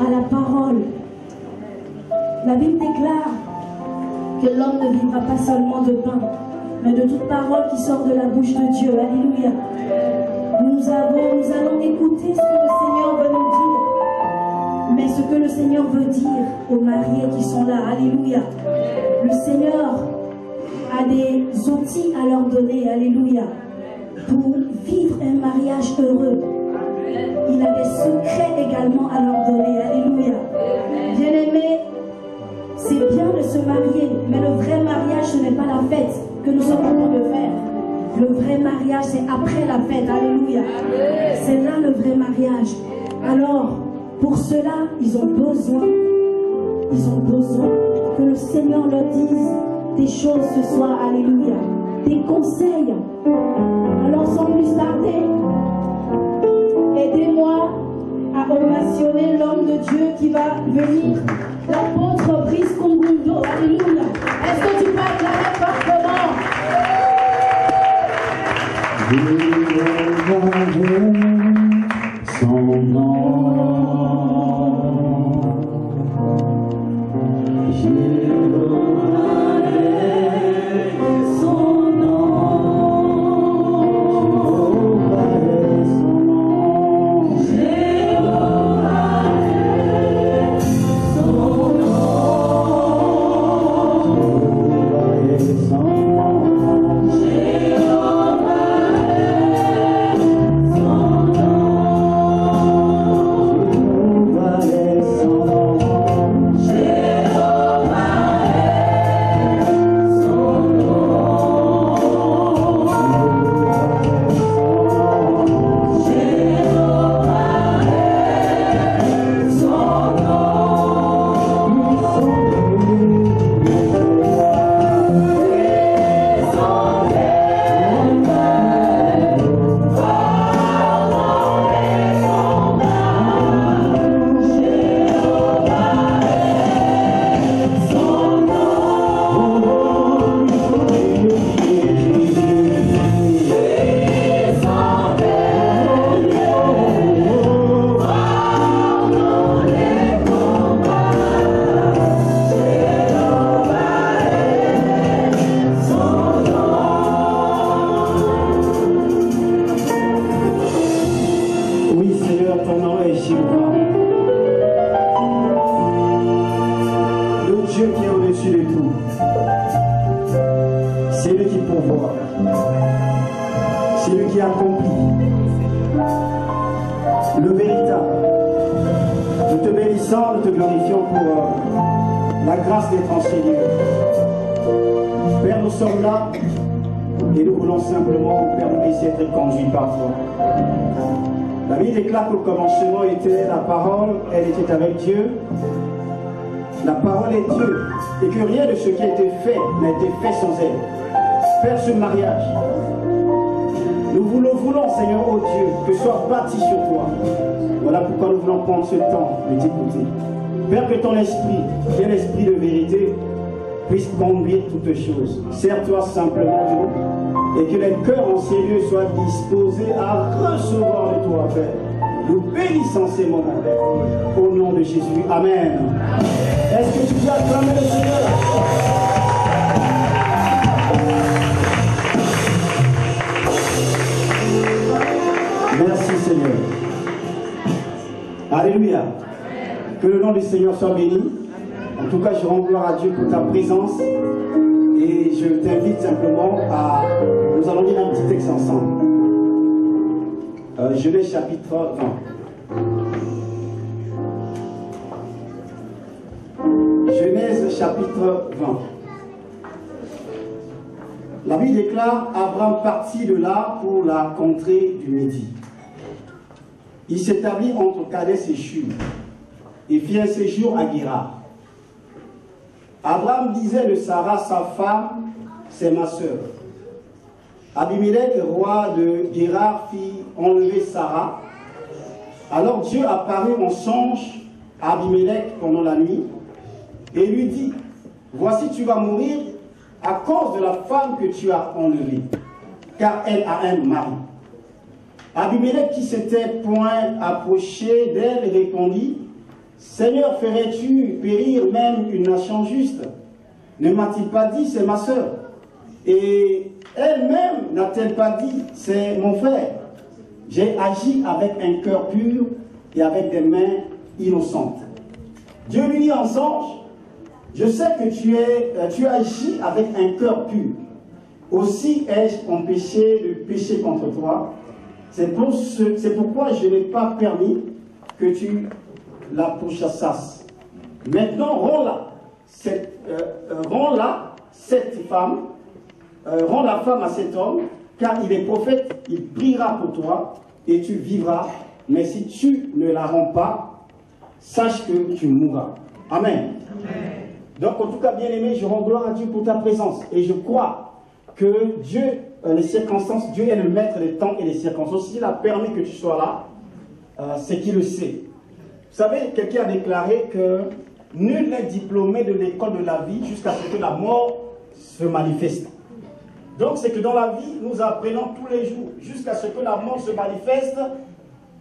à la parole. La Bible déclare que l'homme ne vivra pas seulement de pain, mais de toute parole qui sort de la bouche de Dieu. Alléluia. Nous allons écouter ce que le Seigneur veut nous dire, mais ce que le Seigneur veut dire aux mariés qui sont là. Alléluia. Le Seigneur a des outils à leur donner. Alléluia. Pour vivre un mariage heureux. Il a des secrets également à leur donner. Alléluia. Bien-aimés, c'est bien de se marier, mais le vrai mariage, ce n'est pas la fête que nous sommes en train de faire. Le vrai mariage, c'est après la fête. Alléluia. C'est là le vrai mariage. Alors, pour cela, ils ont besoin que le Seigneur leur dise des choses ce soir. Alléluia. Des conseils. Alors, sans plus tarder, aidez-moi à ovationner l'homme de Dieu qui va venir, l'apôtre Brice Kongundo. Alléluia. Est-ce que tu peux acclamer fortement? Son nom, La Bible déclare qu'au commencement était la parole, elle était avec Dieu. La parole est Dieu. Et que rien de ce qui a été fait n'a été fait sans elle. Faire ce mariage. Nous voulons, Seigneur, oh Dieu, que soit bâti sur toi. Voilà pourquoi nous voulons prendre ce temps de t'écouter. Père, que ton esprit, qui est l'esprit de vérité, puisse conduire toutes choses. Sers-toi simplement de nous. Et que les cœurs en ces lieux soient disposés à recevoir de toi, Père. Nous bénissons ces moments. Au nom de Jésus. Amen. Est-ce que tu peux acclamer le Seigneur? Merci Seigneur. Alléluia. Que le nom du Seigneur soit béni. En tout cas, je rends gloire à Dieu pour ta présence. Et je t'invite simplement à... Nous allons lire un petit texte ensemble. Genèse chapitre 20. Genèse chapitre 20. La Bible déclare, Abraham partit de là pour la contrée du Midi. Il s'établit entre Kadès et Shur et fit un séjour à Guérar. Abraham disait de Sarah, sa femme, c'est ma sœur. Abimelech, roi de Guérar, fit enlever Sarah. Alors Dieu apparut en songe à Abimelech pendant la nuit et lui dit, voici tu vas mourir à cause de la femme que tu as enlevée, car elle a un mari. Abimelech, qui s'était point approché d'elle, répondit, Seigneur, ferais-tu périr même une nation juste? Ne m'a-t-il pas dit, c'est ma sœur? Et elle-même n'a-t-elle pas dit, c'est mon frère? J'ai agi avec un cœur pur et avec des mains innocentes. Dieu lui dit en songe, je sais que tu agis avec un cœur pur. Aussi ai-je empêché de pécher contre toi. C'est pourquoi je n'ai pas permis que tu la pourchassasses. Maintenant, rends-la, cette femme, rends la femme à cet homme, car il est prophète, il priera pour toi et tu vivras. Mais si tu ne la rends pas, sache que tu mourras. Amen. Amen. Donc, en tout cas, bien-aimé, je rends gloire à Dieu pour ta présence. Et je crois que Dieu, les circonstances, Dieu est le maître des temps et des circonstances. S'il a permis que tu sois là, c'est qu'il le sait. Vous savez, quelqu'un a déclaré que nul n'est diplômé de l'école de la vie jusqu'à ce que la mort se manifeste. Donc, c'est que dans la vie, nous apprenons tous les jours, jusqu'à ce que la mort se manifeste,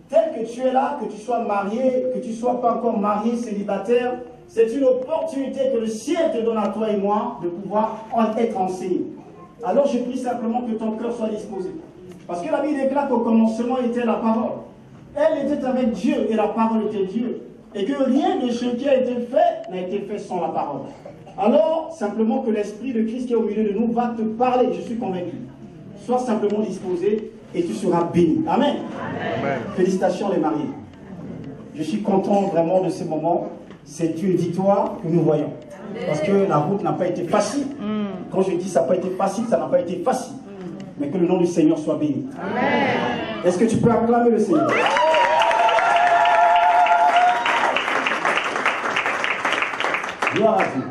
tel que tu es là, que tu sois marié, que tu ne sois pas encore marié, célibataire, c'est une opportunité que le ciel te donne à toi et moi de pouvoir être enseigné. Alors, je prie simplement que ton cœur soit disposé. Parce que la Bible déclare qu'au commencement était la parole. Elle était avec Dieu et la parole était Dieu. Et que rien de ce qui a été fait n'a été fait sans la parole. Alors, simplement que l'Esprit de Christ qui est au milieu de nous va te parler, je suis convaincu. Sois simplement disposé et tu seras béni. Amen. Amen. Félicitations les mariés. Je suis content vraiment de ces moments. C'est une victoire que nous voyons. Parce que la route n'a pas été facile. Quand je dis ça n'a pas été facile, ça n'a pas été facile. Mais que le nom du Seigneur soit béni. Amen. Est-ce que tu peux acclamer le Seigneur? Gloire à Dieu.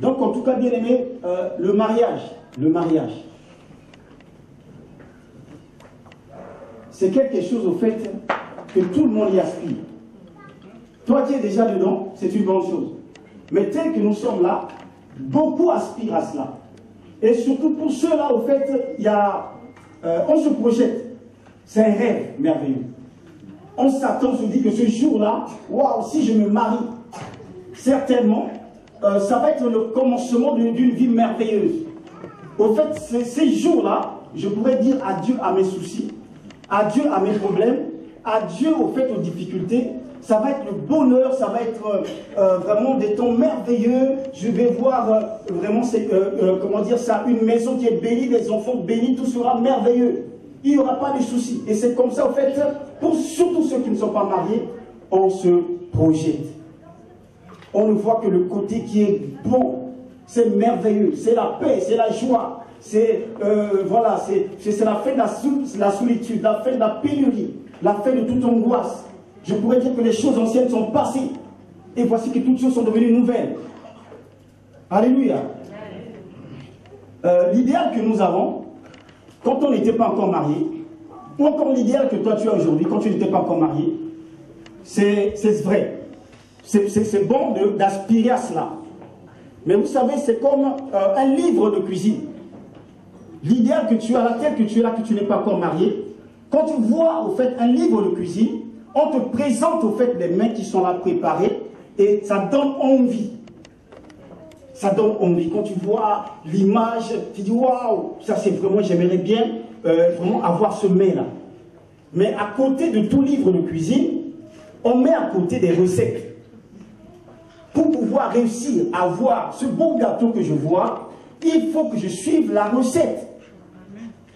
Donc, en tout cas, bien aimé, le mariage, c'est quelque chose au fait que tout le monde y aspire. Toi qui es déjà dedans, c'est une bonne chose. Mais tel que nous sommes là, beaucoup aspirent à cela. Et surtout pour ceux-là, au fait, on se projette. C'est un rêve merveilleux. On s'attend, on se dit que ce jour-là, waouh, si je me marie, certainement, ça va être le commencement d'une vie merveilleuse. Au fait, ces jours-là, je pourrais dire adieu à mes soucis, adieu à mes problèmes, adieu au fait aux difficultés. Ça va être le bonheur, ça va être vraiment des temps merveilleux. Je vais voir vraiment, comment dire ça, une maison qui est bénie, des enfants bénis, tout sera merveilleux. Il n'y aura pas de soucis. Et c'est comme ça, en fait, pour surtout ceux qui ne sont pas mariés, on se projette. On ne voit que le côté qui est bon, c'est merveilleux, c'est la paix, c'est la joie, c'est voilà, c'est la fin de la solitude, la fin de la pénurie, la fin de toute angoisse. Je pourrais dire que les choses anciennes sont passées. Et voici que toutes choses sont devenues nouvelles. Alléluia. L'idéal que nous avons, quand on n'était pas encore marié, ou encore l'idéal que toi tu as aujourd'hui, quand tu n'étais pas encore marié, c'est vrai. C'est bon d'aspirer à cela. Mais vous savez, c'est comme un livre de cuisine. L'idéal que tu as, la tête que tu es là, que tu n'es pas encore marié, quand tu vois au fait un livre de cuisine, on te présente au fait les mains qui sont là préparées et ça donne envie. Ça donne envie. Quand tu vois l'image, tu dis waouh, ça c'est vraiment, j'aimerais bien vraiment avoir ce mets-là. Mais à côté de tout livre de cuisine, on met à côté des recettes. Pour pouvoir réussir à voir ce beau gâteau que je vois, il faut que je suive la recette.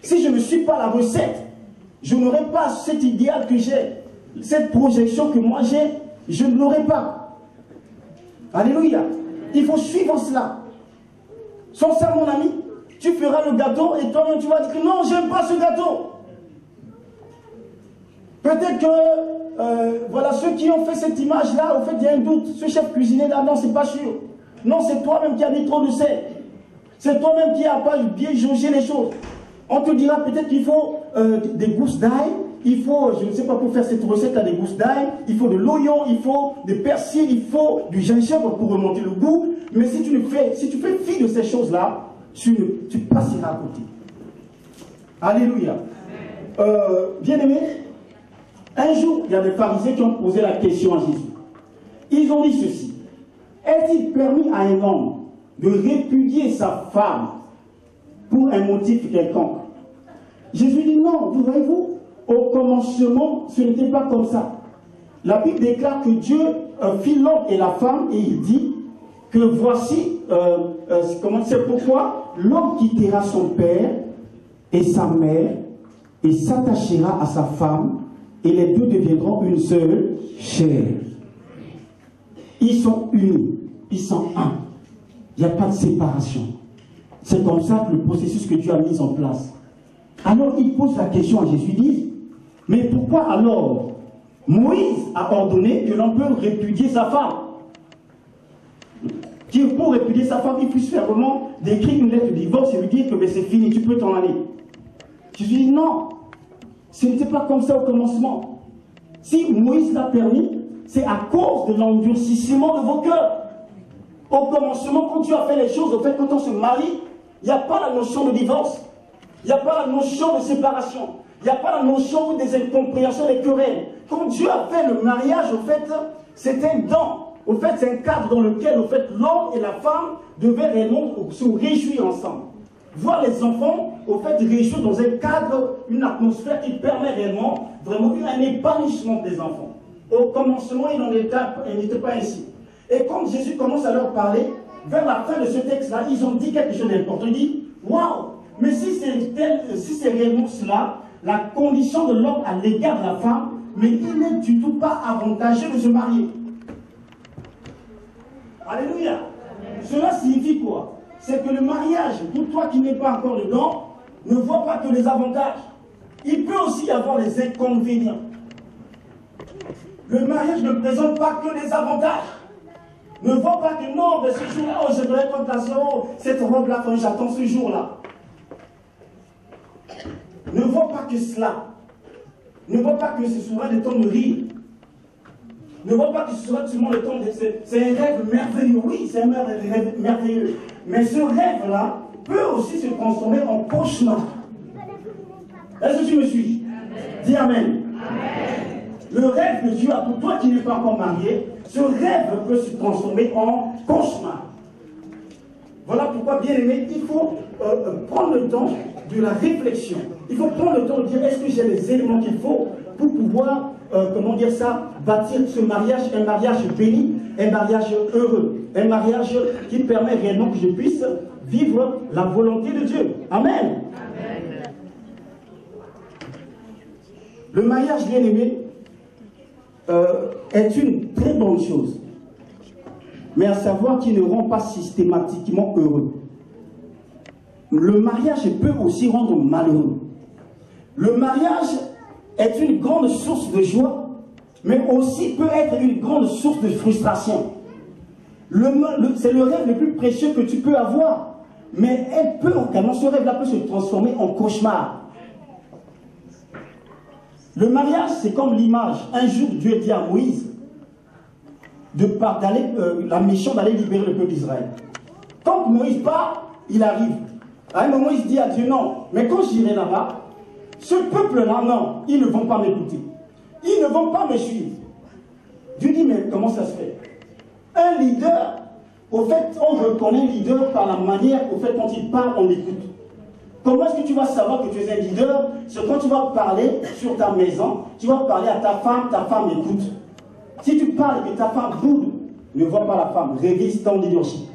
Si je ne suis pas la recette, je n'aurai pas cet idéal que j'ai. Cette projection que moi j'ai, je ne l'aurai pas. Alléluia. Il faut suivre cela. Sans ça, mon ami, tu feras le gâteau et toi-même tu vas dire non, j'aime pas ce gâteau. Peut-être que, voilà, ceux qui ont fait cette image-là, au fait, il y a un doute. Ce chef cuisinier-là, non, c'est pas sûr. Non, c'est toi-même qui as mis trop de sel. C'est toi-même qui n'as pas bien jaugé les choses. On te dira peut-être qu'il faut des gousses d'ail. Il faut, je ne sais pas, pour faire cette recette-là, des gousses d'ail, il faut de l'oignon, il faut des persils, il faut du gingembre pour remonter le goût. Mais si tu fais fi de ces choses-là, tu passeras à côté. Alléluia. bien-aimé, un jour, il y a des pharisiens qui ont posé la question à Jésus. Ils ont dit ceci. Est-il permis à un homme de répudier sa femme pour un motif quelconque? Jésus dit non, vous voyez-vous, au commencement, ce n'était pas comme ça. La Bible déclare que Dieu fit l'homme et la femme et il dit que voici, c'est pourquoi l'homme quittera son père et sa mère et s'attachera à sa femme et les deux deviendront une seule chair. Ils sont unis, ils sont un. Il n'y a pas de séparation. C'est comme ça que le processus que Dieu a mis en place. Alors il pose la question à Jésus, il dit, mais pourquoi alors Moïse a ordonné que l'on peut répudier sa femme? Qu'il pour répudier sa femme, il puisse faire vraiment d'écrire une lettre de divorce et lui dire que c'est fini, tu peux t'en aller. Jésus dit non, ce n'était pas comme ça au commencement. Si Moïse l'a permis, c'est à cause de l'endurcissement de vos cœurs. Au commencement, quand Dieu a fait les choses, au fait, quand on se marie, il n'y a pas la notion de divorce. Il n'y a pas la notion de séparation. Il n'y a pas la notion des incompréhensions, des querelles. Quand Dieu a fait le mariage, au fait, c'est un don. Au fait, c'est un cadre dans lequel, au fait, l'homme et la femme devaient réellement se réjouir ensemble. Voir les enfants, au fait, réjouir dans un cadre, une atmosphère qui permet réellement, vraiment, un épanouissement des enfants. Au commencement, il n'était pas ainsi. Et quand Jésus commence à leur parler, vers la fin de ce texte-là, ils ont dit quelque chose d'important. Ils disent, waouh, mais si c'est réellement cela, la condition de l'homme à l'égard de la femme, mais il n'est du tout pas avantageux de se marier. Alléluia. Cela signifie quoi? C'est que le mariage, pour toi qui n'es pas encore dedans, ne voit pas que les avantages. Il peut aussi y avoir les inconvénients. Le mariage ne présente pas que les avantages. Ne vois pas que non, mais ce jour-là, oh, je devrais contasser, oh, cette robe-là, j'attends ce jour-là. Ne vois pas que cela. Ne vois pas que ce sera le temps de rire. Ne vois pas que ce sera seulement le temps de... C'est un rêve merveilleux, oui, c'est un rêve merveilleux. Mais ce rêve-là peut aussi se transformer en cauchemar. Est-ce que tu me suis? Dis Amen. Amen. Le rêve que Dieu a pour toi qui n'es pas encore marié, ce rêve peut se transformer en cauchemar. Voilà pourquoi, bien aimé, il faut prendre le temps de la réflexion. Il faut prendre le temps de dire, est-ce que j'ai les éléments qu'il faut pour pouvoir, comment dire ça, bâtir ce mariage, un mariage béni, un mariage heureux, un mariage qui permet réellement que je puisse vivre la volonté de Dieu. Amen. Amen. Le mariage, bien aimé, est une très bonne chose, mais à savoir qu'il ne rend pas systématiquement heureux. Le mariage peut aussi rendre malheureux. Le mariage est une grande source de joie, mais aussi peut être une grande source de frustration. C'est le rêve le plus précieux que tu peux avoir, mais ce rêve-là peut se transformer en cauchemar. Le mariage, c'est comme l'image. Un jour, Dieu dit à Moïse la mission d'aller libérer le peuple d'Israël. Quand Moïse part, il arrive. À un moment, il dit à Dieu, non, mais quand j'irai là-bas, ce peuple-là, non, ils ne vont pas m'écouter. Ils ne vont pas me suivre. Dieu dit, mais comment ça se fait? Un leader, au fait, on reconnaît un leader par la manière, au fait, quand il parle, on l'écoute. Comment est-ce que tu vas savoir que tu es un leader? C'est quand tu vas parler sur ta maison, tu vas parler à ta femme écoute. Si tu parles et que ta femme boude, ne vois pas la femme, révise ton leadership.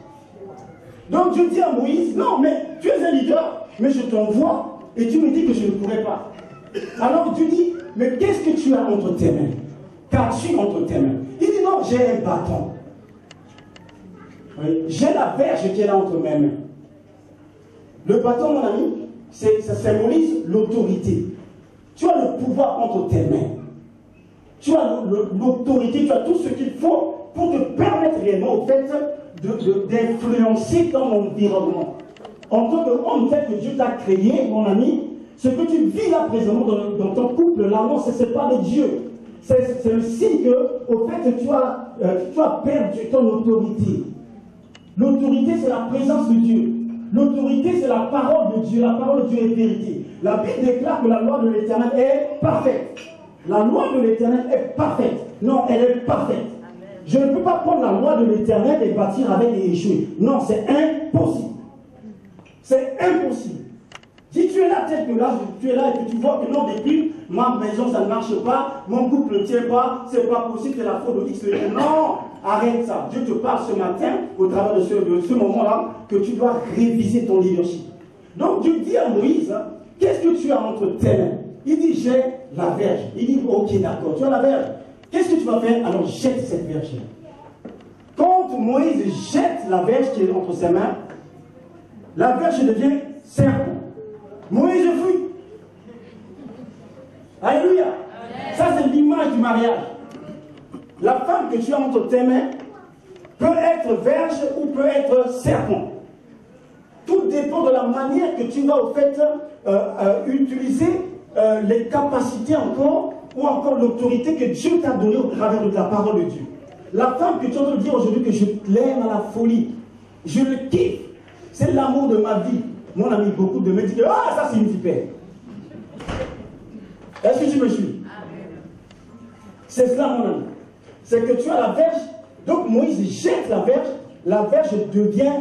Donc Dieu dit à Moïse, non, mais tu es un leader, mais je t'envoie et tu me dis que je ne pourrais pas. Alors tu dis, mais qu'est-ce que tu as entre tes mains? Qu'as-tu entre tes mains? Il dit, non, j'ai un bâton. Oui, j'ai la verge qui est là entre mes mains. Le bâton, mon ami, ça symbolise l'autorité. Tu as le pouvoir entre tes mains. Tu as l'autorité, tu as tout ce qu'il faut pour te permettre réellement, au fait, d'influencer ton environnement. En tant qu'homme tel que Dieu t'a créé, mon ami, ce que tu vis là présentement dans ton couple, là, non, ce n'est pas de Dieu. C'est le signe que, au fait, tu as perdu ton autorité. L'autorité, c'est la présence de Dieu. L'autorité, c'est la parole de Dieu. La parole de Dieu est vérité. La Bible déclare que la loi de l'Éternel est parfaite. La loi de l'Éternel est parfaite. Non, elle est parfaite. Je ne peux pas prendre la loi de l'Éternel et bâtir avec et échouer. Non, c'est impossible. C'est impossible. Si tu es là, peut-être que là, tu es là et que tu vois que non, depuis, ma maison, ça ne marche pas, mon couple ne tient pas, c'est pas possible, c'est la faute de X. Non, arrête ça. Dieu te parle ce matin, au travers de ce moment-là, que tu dois réviser ton leadership. Donc Dieu dit à Moïse, qu'est-ce que tu as entre tes mains? Il dit, j'ai la verge. Il dit, ok, d'accord, tu as la verge. Qu'est-ce que tu vas faire? Alors jette cette verge-là. Quand Moïse jette la verge qui est entre ses mains, la verge devient serpent. Moïse fuit. Alléluia. Ça, c'est l'image du mariage. La femme que tu as entre tes mains peut être verge ou peut être serpent. Tout dépend de la manière que tu vas au fait utiliser les capacités encore ou encore l'autorité que Dieu t'a donnée au travers de la parole de Dieu. La femme que tu entends dire aujourd'hui que je l'aime à la folie, je le kiffe, c'est l'amour de ma vie. Mon ami, beaucoup de me disent que ah, ça c'est une vipère. Est-ce que tu me suis? C'est cela, mon ami. C'est que tu as la verge, donc Moïse jette la verge devient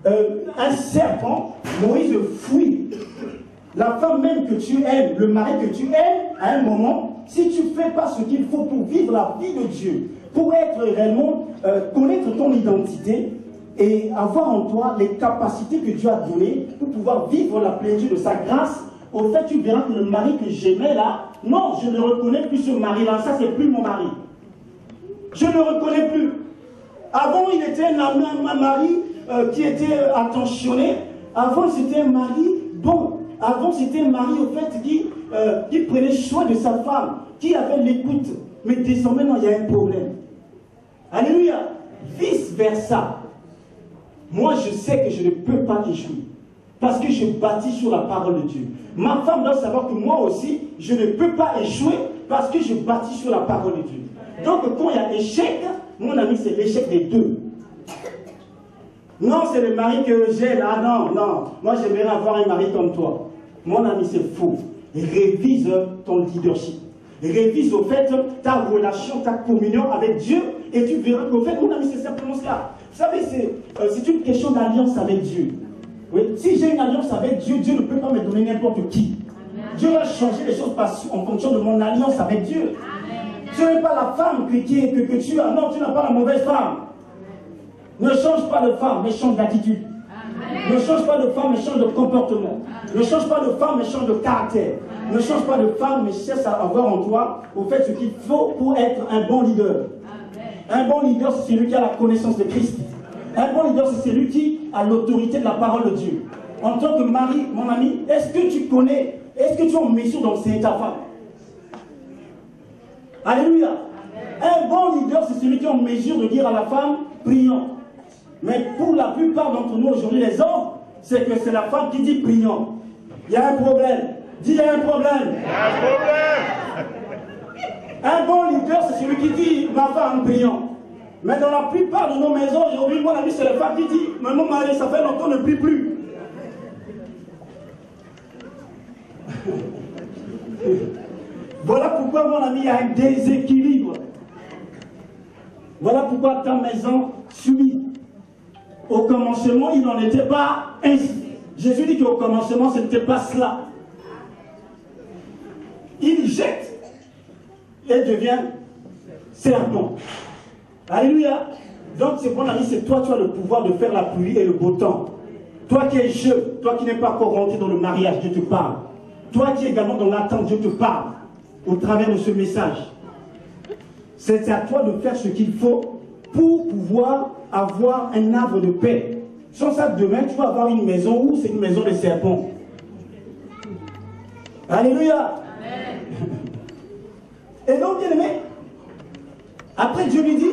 un serpent, Moïse fuit. La femme même que tu aimes, le mari que tu aimes, à un moment, si tu ne fais pas ce qu'il faut pour vivre la vie de Dieu, pour être réellement, connaître ton identité, et avoir en toi les capacités que Dieu a données pour pouvoir vivre la plénitude de sa grâce, au fait, tu verras que le mari que j'aimais là, non, je ne reconnais plus ce mari-là, ça c'est plus mon mari. Je ne le reconnais plus. Avant, il était un mari qui était attentionné. Avant, c'était un mari bon. Avant, c'était un mari, au fait, qui prenait soin de sa femme, qui avait l'écoute. Mais désormais, non, il y a un problème. Alléluia. Vice-versa. Moi, je sais que je ne peux pas échouer. Parce que je bâtis sur la parole de Dieu. Ma femme doit savoir que moi aussi, je ne peux pas échouer parce que je bâtis sur la parole de Dieu. Donc, quand il y a échec, mon ami, c'est l'échec des deux. Non, c'est le mari que j'ai là. Non, non. Moi, j'aimerais avoir un mari comme toi. Mon ami, c'est faux. Révise ton leadership. Révise au fait ta relation, ta communion avec Dieu. Et tu verras qu'au fait, mon ami, c'est simplement cela. Vous savez, c'est une question d'alliance avec Dieu. Oui. Si j'ai une alliance avec Dieu, Dieu ne peut pas me donner n'importe qui. Dieu va changer les choses en fonction de mon alliance avec Dieu. Tu n'es pas la femme que tu as. Non, tu n'as pas la mauvaise femme. Ne change pas de femme, mais change d'attitude. Ne change pas de femme, mais change de comportement. Ne change pas de femme, mais change de caractère. Ne change pas de femme, mais cherche à avoir en toi, au fait, ce qu'il faut pour être un bon leader. Un bon leader, c'est celui qui a la connaissance de Christ. Un bon leader, c'est celui qui a l'autorité de la parole de Dieu. En tant que mari, mon ami, est-ce que tu connais, est-ce que tu es en mesure d'enseigner ta femme? Alléluia. Un bon leader, c'est celui qui est en mesure de dire à la femme, prions. Mais pour la plupart d'entre nous aujourd'hui, les hommes, c'est que c'est la femme qui dit prions. Il y a un problème. Dis, il y a un problème. Il y a un problème. Un bon leader, c'est celui qui dit, ma femme, prions. Mais dans la plupart de nos maisons aujourd'hui, mon ami, c'est la femme qui dit, mais mon mari, ça fait longtemps, ne prie plus. Voilà pourquoi, mon ami, il y a un déséquilibre. Voilà pourquoi ta maison subit. Au commencement, il n'en était pas ainsi. Jésus dit qu'au commencement, ce n'était pas cela. Il jette et devient serpent. Alléluia. Donc, c'est mon ami, c'est toi, tu as le pouvoir de faire la pluie et le beau temps. Toi qui es jeune, toi qui n'es pas encore rentré dans le mariage, Dieu te parle. Toi qui es également dans l'attente, Dieu te parle au travers de ce message. C'est à toi de faire ce qu'il faut pour pouvoir avoir un arbre de paix. Sans ça, demain, tu vas avoir une maison où c'est une maison de serpents. Alléluia. Amen. Et donc, bien aimé, après Dieu lui dit,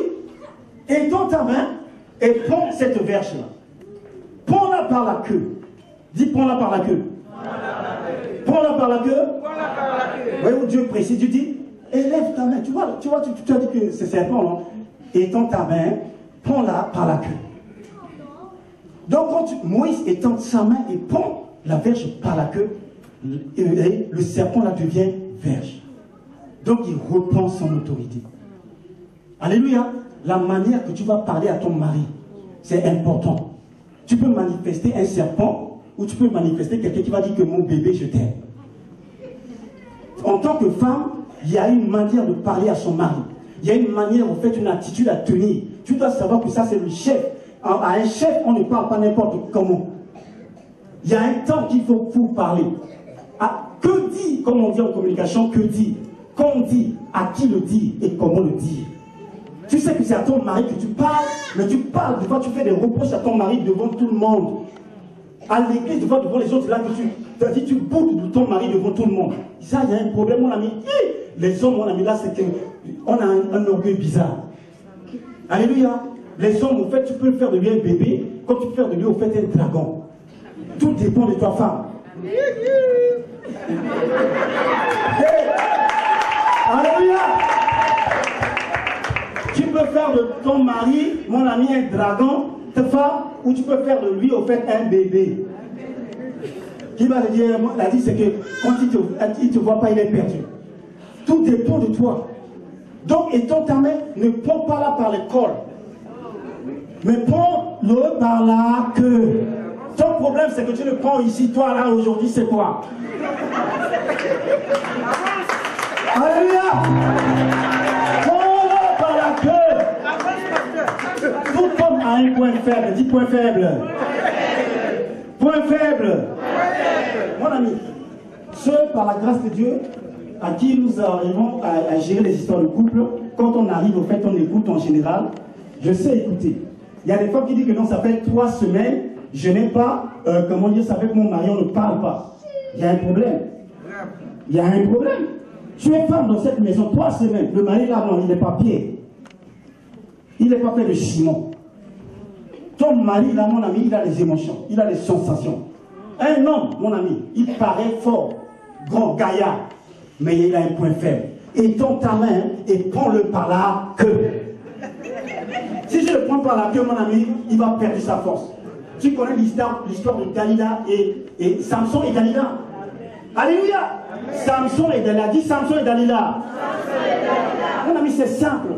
étends ta main et prends cette verge-là. Prends-la par la queue. Dis, prends-la par la queue. Prends-la par la queue. Voyez où Dieu précise, Dieu dit, élève ta main. Tu as dit que c'est serpent, non? Étends ta main, prends-la par la queue. Donc quand Moïse étend sa main et prend la verge par la queue, le serpent là devient verge. Donc il reprend son autorité. Alléluia. La manière que tu vas parler à ton mari, c'est important. Tu peux manifester un serpent ou tu peux manifester quelqu'un qui va dire que mon bébé, je t'aime. En tant que femme, il y a une manière de parler à son mari. Il y a une manière, en fait, une attitude à tenir. Tu dois savoir que ça, c'est le chef. À un chef, on ne parle pas n'importe comment. Il y a un temps qu'il faut pour parler. Que dit, comme on dit en communication, que dit? Quand on dit, à qui le dire et comment le dire. Tu sais que c'est à ton mari que tu parles, mais tu parles, des fois tu fais des reproches à ton mari devant tout le monde. À l'église, devant les autres, là, que tu boudes de ton mari devant tout le monde. Ça, il y a un problème, mon ami. Les hommes, mon ami, là, c'est qu'on a un orgueil bizarre. Alléluia. Les hommes, au fait, tu peux faire de lui un bébé, comme tu peux faire de lui, au fait, un dragon. Tout dépend de ta femme. Alléluia. Tu peux faire de ton mari, mon ami, un dragon, ta femme, ou tu peux faire de lui, au fait, un bébé. Qui va te dire, la dit, c'est que quand il te voit pas, il est perdu. Tout dépend de toi. Donc, étant ta main, ne prends pas là par le col, mais prends-le par la queue. Ton problème, c'est que tu le prends ici, toi, là, aujourd'hui, c'est quoi? Alléluia! Prends-le par la queue. Tout homme a un point faible. Dis point faible. Point faible. Mon ami, ceux, par la grâce de Dieu, à qui nous arrivons à gérer les histoires de couple, quand on arrive, au fait, on écoute en général. Je sais écouter. Il y a des femmes qui disent que non, ça fait 3 semaines, je n'ai pas, comment dire, ça fait que mon mari, on ne parle pas. Il y a un problème. Il y a un problème. Tu es femme dans cette maison 3 semaines. Le mari là, non, il n'est pas pierre. Il n'est pas fait de ciment. Ton mari là, mon ami, il a les émotions, il a les sensations. Un homme, mon ami, il paraît fort, grand, gaillard, mais il a un point faible. Étends ta main et prends-le par la queue. Si je le prends par la queue, mon ami, il va perdre sa force. Tu connais l'histoire de Dalila et Samson et Dalila. Alléluia. Samson et Dalila. Dis Samson et Dalila. Mon ami, c'est simple.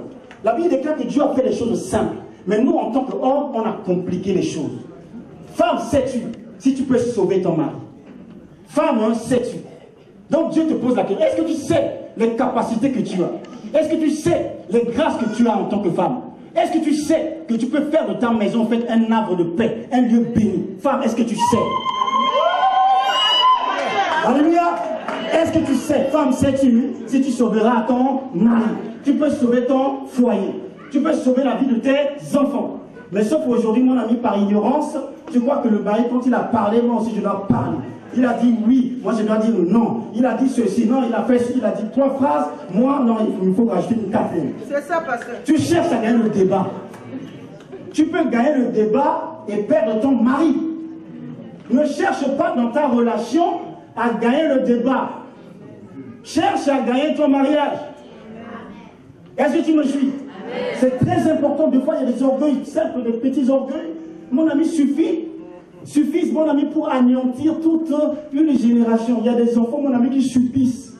La Bible déclare que Dieu a fait les choses simples. Mais nous, en tant qu'hommes, on a compliqué les choses. Femme, sais-tu si tu peux sauver ton mari? Femme, hein, sais-tu? Donc Dieu te pose la question. Est-ce que tu sais les capacités que tu as? Est-ce que tu sais les grâces que tu as en tant que femme? Est-ce que tu sais que tu peux faire de ta maison en fait un arbre de paix, un lieu béni? Femme, est-ce que tu sais? Alléluia. Est-ce que tu sais, femme, sais-tu si tu sauveras ton mari? Tu peux sauver ton foyer. Tu peux sauver la vie de tes enfants. Mais sauf aujourd'hui, mon ami, par ignorance, tu crois que le mari, quand il a parlé, moi aussi je dois parler. Il a dit oui, moi je dois dire non. Il a dit ceci, non, il a fait ceci, il a dit 3 phrases. Moi, non, il faut rajouter une 4e. C'est ça, pasteur. Tu cherches à gagner le débat. Tu peux gagner le débat et perdre ton mari. Ne cherche pas dans ta relation à gagner le débat. Cherche à gagner ton mariage. Est-ce que tu me suis? C'est très important. Des fois, il y a des orgueils simples, des petits orgueils. Mon ami, suffisent, mon ami, pour anéantir toute une génération. Il y a des enfants, mon ami, qui subissent.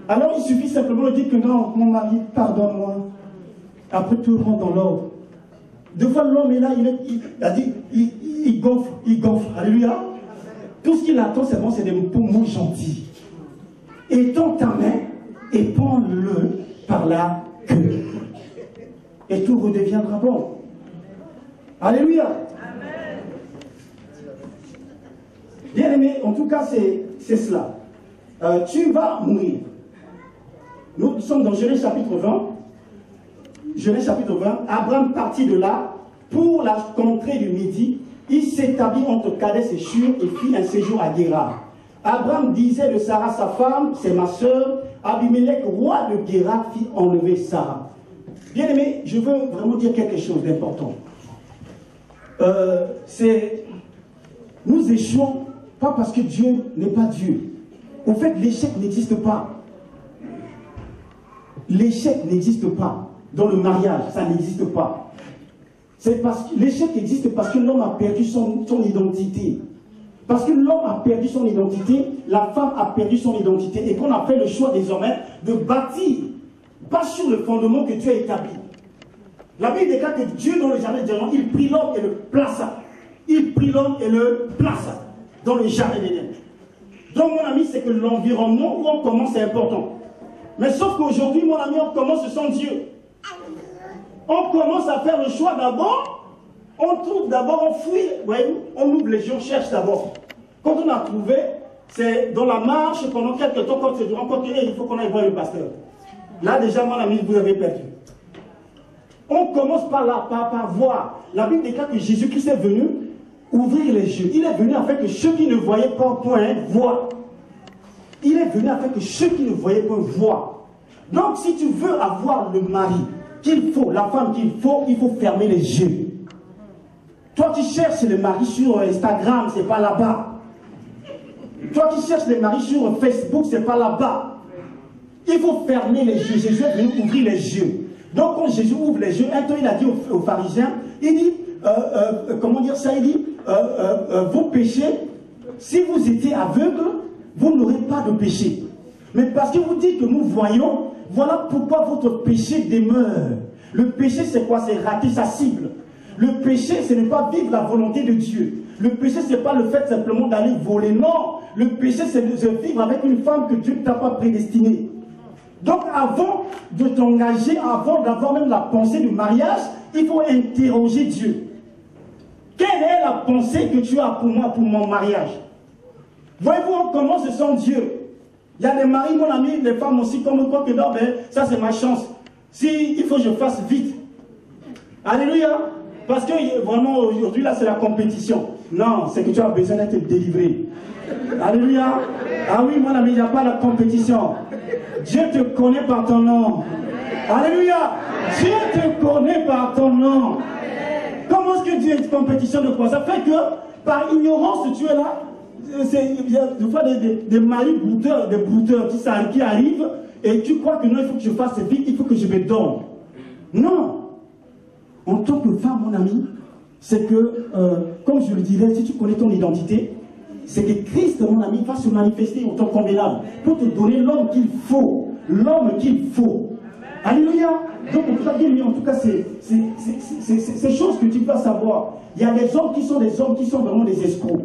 Alors, il suffit simplement de dire que non, mon mari, pardonne-moi. Après, tout rentre dans l'ordre. Des fois, l'homme est là, il gonfle. Alléluia. Tout ce qu'il attend, c'est bon, c'est des mots gentils. Étends ta main et prends-le par la queue. Et tout redeviendra bon. Alléluia. Bien aimé, en tout cas, c'est cela. Tu vas mourir. Nous sommes dans Genèse chapitre 20. Genèse chapitre 20. Abraham partit de là pour la contrée du Midi. Il s'établit entre Kadès et Shur et fit un séjour à Guérar. Abraham disait de Sarah, sa femme, c'est ma sœur. Abimelech, roi de Guérar, fit enlever Sarah. Bien aimé, je veux vraiment dire quelque chose d'important. Nous échouons pas parce que Dieu n'est pas Dieu. En fait, l'échec n'existe pas. L'échec n'existe pas. Dans le mariage, ça n'existe pas. C'est parce que l'échec existe parce que l'homme a perdu son identité. Parce que l'homme a perdu son identité, la femme a perdu son identité, et qu'on a fait le choix désormais de bâtir, pas sur le fondement que Dieu a établi. La Bible déclare que Dieu, dans le jardin d'Éden, il prit l'homme et le plaça. Il prit l'homme et le plaça dans le jardin d'Éden. Donc, mon ami, c'est que l'environnement où on commence est important. Mais sauf qu'aujourd'hui, mon ami, on commence sans Dieu. On commence à faire le choix d'abord. On trouve d'abord, on fouille, on ouvre les yeux, on cherche d'abord. Quand on a trouvé, c'est dans la marche, pendant quelques temps, quand c'est durant, quand il faut qu'on aille voir le pasteur. Là, déjà, mon ami, vous avez perdu. On commence par là, par voir. La Bible déclare que Jésus-Christ est venu ouvrir les yeux. Il est venu afin que ceux qui ne voyaient pas point voient. Il est venu afin que ceux qui ne voyaient pas voient. Donc, si tu veux avoir le mari qu'il faut, la femme qu'il faut, il faut fermer les yeux. Toi qui cherches les maris sur Instagram, c'est pas là-bas. Toi qui cherches les maris sur Facebook, c'est pas là-bas. Il faut fermer les yeux. Jésus est venu ouvrir les yeux. Donc quand Jésus ouvre les yeux, un temps il a dit aux pharisiens, il dit, comment dire ça, il dit, vos péchés, si vous étiez aveugles, vous n'aurez pas de péché. Mais parce que vous dites que nous voyons, voilà pourquoi votre péché demeure. Le péché c'est quoi? C'est rater sa cible. Le péché, ce n'est pas vivre la volonté de Dieu. Le péché, ce n'est pas le fait simplement d'aller voler. Non, le péché, c'est de vivre avec une femme que Dieu ne t'a pas prédestinée. Donc, avant de t'engager, avant d'avoir même la pensée du mariage, il faut interroger Dieu. Quelle est la pensée que tu as pour moi, pour mon mariage? Voyez-vous, on commence sans Dieu. Il y a des maris, mon ami, les femmes aussi, comme quoi que non, ben, ça c'est ma chance. Si il faut que je fasse vite. Alléluia. Parce que vraiment aujourd'hui là c'est la compétition. Non, c'est que tu as besoin d'être délivré. Alléluia. Ah oui mon ami, il n'y a pas la compétition. Dieu te connaît par ton nom. Alléluia. Dieu te connaît par ton nom. Comment est-ce que Dieu est compétition de quoi? Ça fait que par ignorance tu es là. Il y a des fois des maris brouteurs, des brouteurs qui arrivent et tu crois que non, il faut que je fasse vite, il faut que je me donne. Non. En tant que femme, mon ami, c'est que, comme je le dirais, si tu connais ton identité, c'est que Christ, mon ami, va se manifester en tant qu'convenable pour te donner l'homme qu'il faut. L'homme qu'il faut. Alléluia. Donc, en tout cas, c'est ces choses que tu dois savoir. Il y a des hommes qui sont vraiment des escrocs.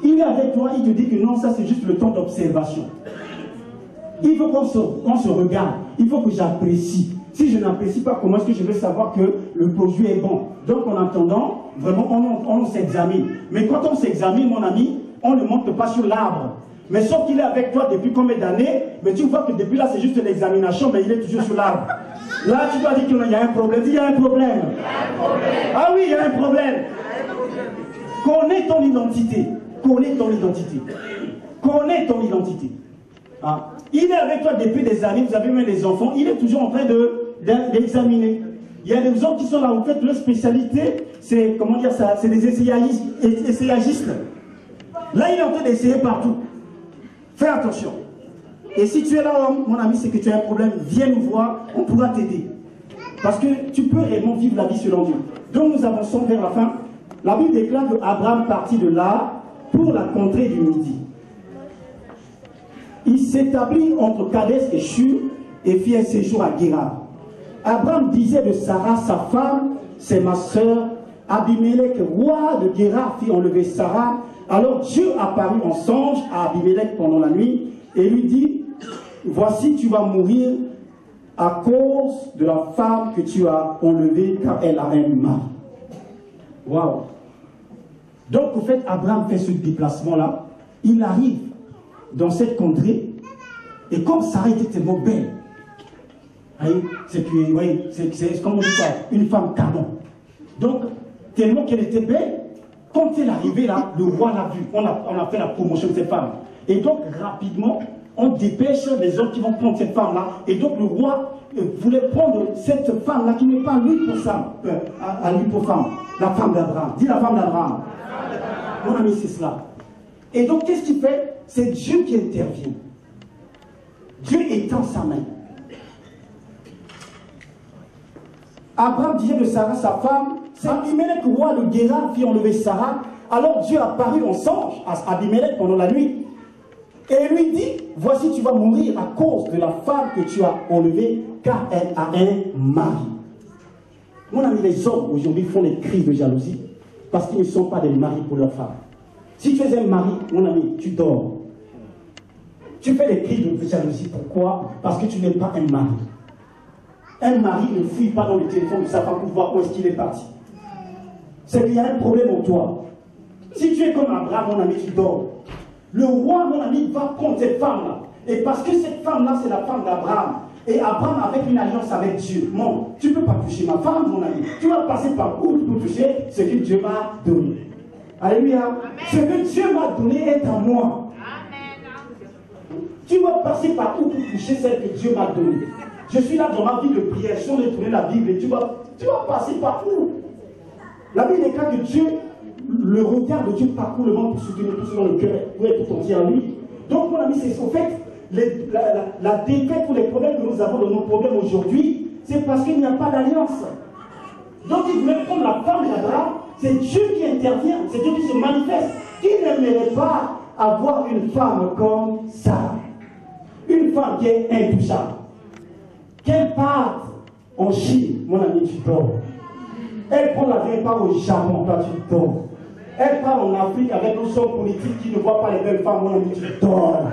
Il est avec toi, il te dit que non, ça c'est juste le temps d'observation. Il faut qu'on se regarde. Il faut que j'apprécie. Si je n'apprécie pas, comment est-ce que je vais savoir que le produit est bon? Donc en attendant, vraiment, on s'examine. Mais quand on s'examine, mon ami, on ne monte pas sur l'arbre. Mais sauf qu'il est avec toi depuis combien d'années, mais tu vois que depuis là, c'est juste l'examination, mais il est toujours sur l'arbre. Là, tu dois dire qu'il y a un problème. Dis, il y a un problème. Ah oui, il y a un problème. Connais ton identité. Connais ton identité. Connais ton identité. Ah. Il est avec toi depuis des années, vous avez même des enfants, il est toujours en train d'examiner. Il y a des gens qui sont là, en fait, leur spécialité, c'est, comment dire ça, c'est des essayagistes. Là, il est en train d'essayer partout. Fais attention. Et si tu es là, mon ami, c'est que tu as un problème, viens nous voir, on pourra t'aider. Parce que tu peux réellement vivre la vie selon Dieu. Donc nous avançons vers la fin. La Bible déclare qu'Abraham partit de là pour la contrée du Midi. Il s'établit entre Kadès et Shur et fit un séjour à Guérar. Abraham disait de Sarah, sa femme, c'est ma sœur. Abimelech, roi de Guérar, fit enlever Sarah. Alors Dieu apparut en songe à Abimelech pendant la nuit et lui dit, voici tu vas mourir à cause de la femme que tu as enlevée car elle a un mari. Waouh! Donc en fait, Abraham fait ce déplacement-là. Il arrive dans cette contrée, et comme Sarah était tellement belle, c'est comme on dit quoi, une femme canon. Donc, tellement qu'elle était belle, quand elle est arrivée là, le roi l'a vue. On a fait la promotion de cette femme. Et donc, rapidement, on dépêche les hommes qui vont prendre cette femme-là. Et donc, le roi voulait prendre cette femme-là qui n'est pas lui pour ça, à lui pour femme. La femme d'Abraham. Dis la femme d'Abraham. Mon ami, c'est cela. Et donc, qu'est-ce qu'il fait? C'est Dieu qui intervient. Dieu étend sa main. Abraham disait de Sarah, sa femme, c'est Abimelech, roi de Guérar, qui enlevé Sarah. Alors Dieu apparut en songe à Abimelech pendant la nuit. Et lui dit, voici tu vas mourir à cause de la femme que tu as enlevée, car elle a un mari. Mon ami, les hommes aujourd'hui font des crises de jalousie parce qu'ils ne sont pas des maris pour leur femme. Si tu es un mari, mon ami, tu dors. Tu fais des crises de jalousie. Pourquoi? Parce que tu n'es pas un mari. Un mari ne fuit pas dans le téléphone de sa femme pour voir où est-ce qu'il est parti. C'est qu'il y a un problème en toi. Si tu es comme Abraham, mon ami, tu dors. Le roi, mon ami, va contre cette femme-là. Et parce que cette femme-là, c'est la femme d'Abraham. Et Abraham avec une alliance avec Dieu. Non, tu ne peux pas toucher ma femme, mon ami. Tu vas passer par où pour toucher ce que Dieu m'a donné. Alléluia. Ce que Dieu m'a donné est à moi. Tu vas passer par où pour toucher celle que Dieu m'a donnée. Je suis là dans ma vie de prière. Si on est tourné la Bible, et tu vas passer par où? La Bible déclare que Dieu, le regard de Dieu parcourt le monde pour soutenir tout ce dans le cœur, pour être tout entier en lui. Donc, mon ami, c'est au fait, la défaite ou les problèmes que nous avons dans nos problèmes aujourd'hui, c'est parce qu'il n'y a pas d'alliance. Donc, il voulait prendre la femme d'Abraham, c'est Dieu qui intervient, c'est Dieu qui se manifeste. Qui n'aimerait pas avoir une femme comme ça? Une femme qui est intouchable. Qu'elle parte en Chine, mon ami, tu dors. Elle prend l'avion, part au Japon, toi tu dors. Elle part en Afrique avec nos hommes politiques qui ne voient pas les belles femmes, mon ami, tu dors.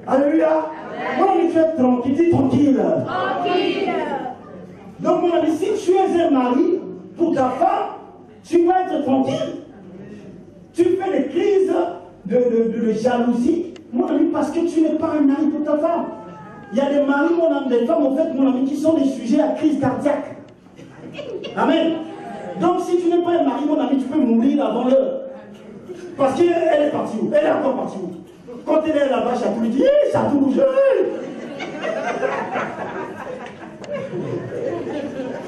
Alléluia. Mon ami, tu es tranquille, dis tranquille. Tranquille. Donc, mon ami, si tu es un mari pour ta femme, tu vas être tranquille. Tu fais des crises de jalousie, mon ami, parce que tu n'es pas un mari pour ta femme. Il y a des maris, mon ami, des femmes, en fait, mon ami, qui sont des sujets à crise cardiaque. Amen. Donc, si tu n'es pas un mari, mon ami, tu peux mourir avant l'heure. Parce qu'elle est partie où? Elle est encore partie où? Quand elle est là-bas, Chatou lui dit, hé, Chatou,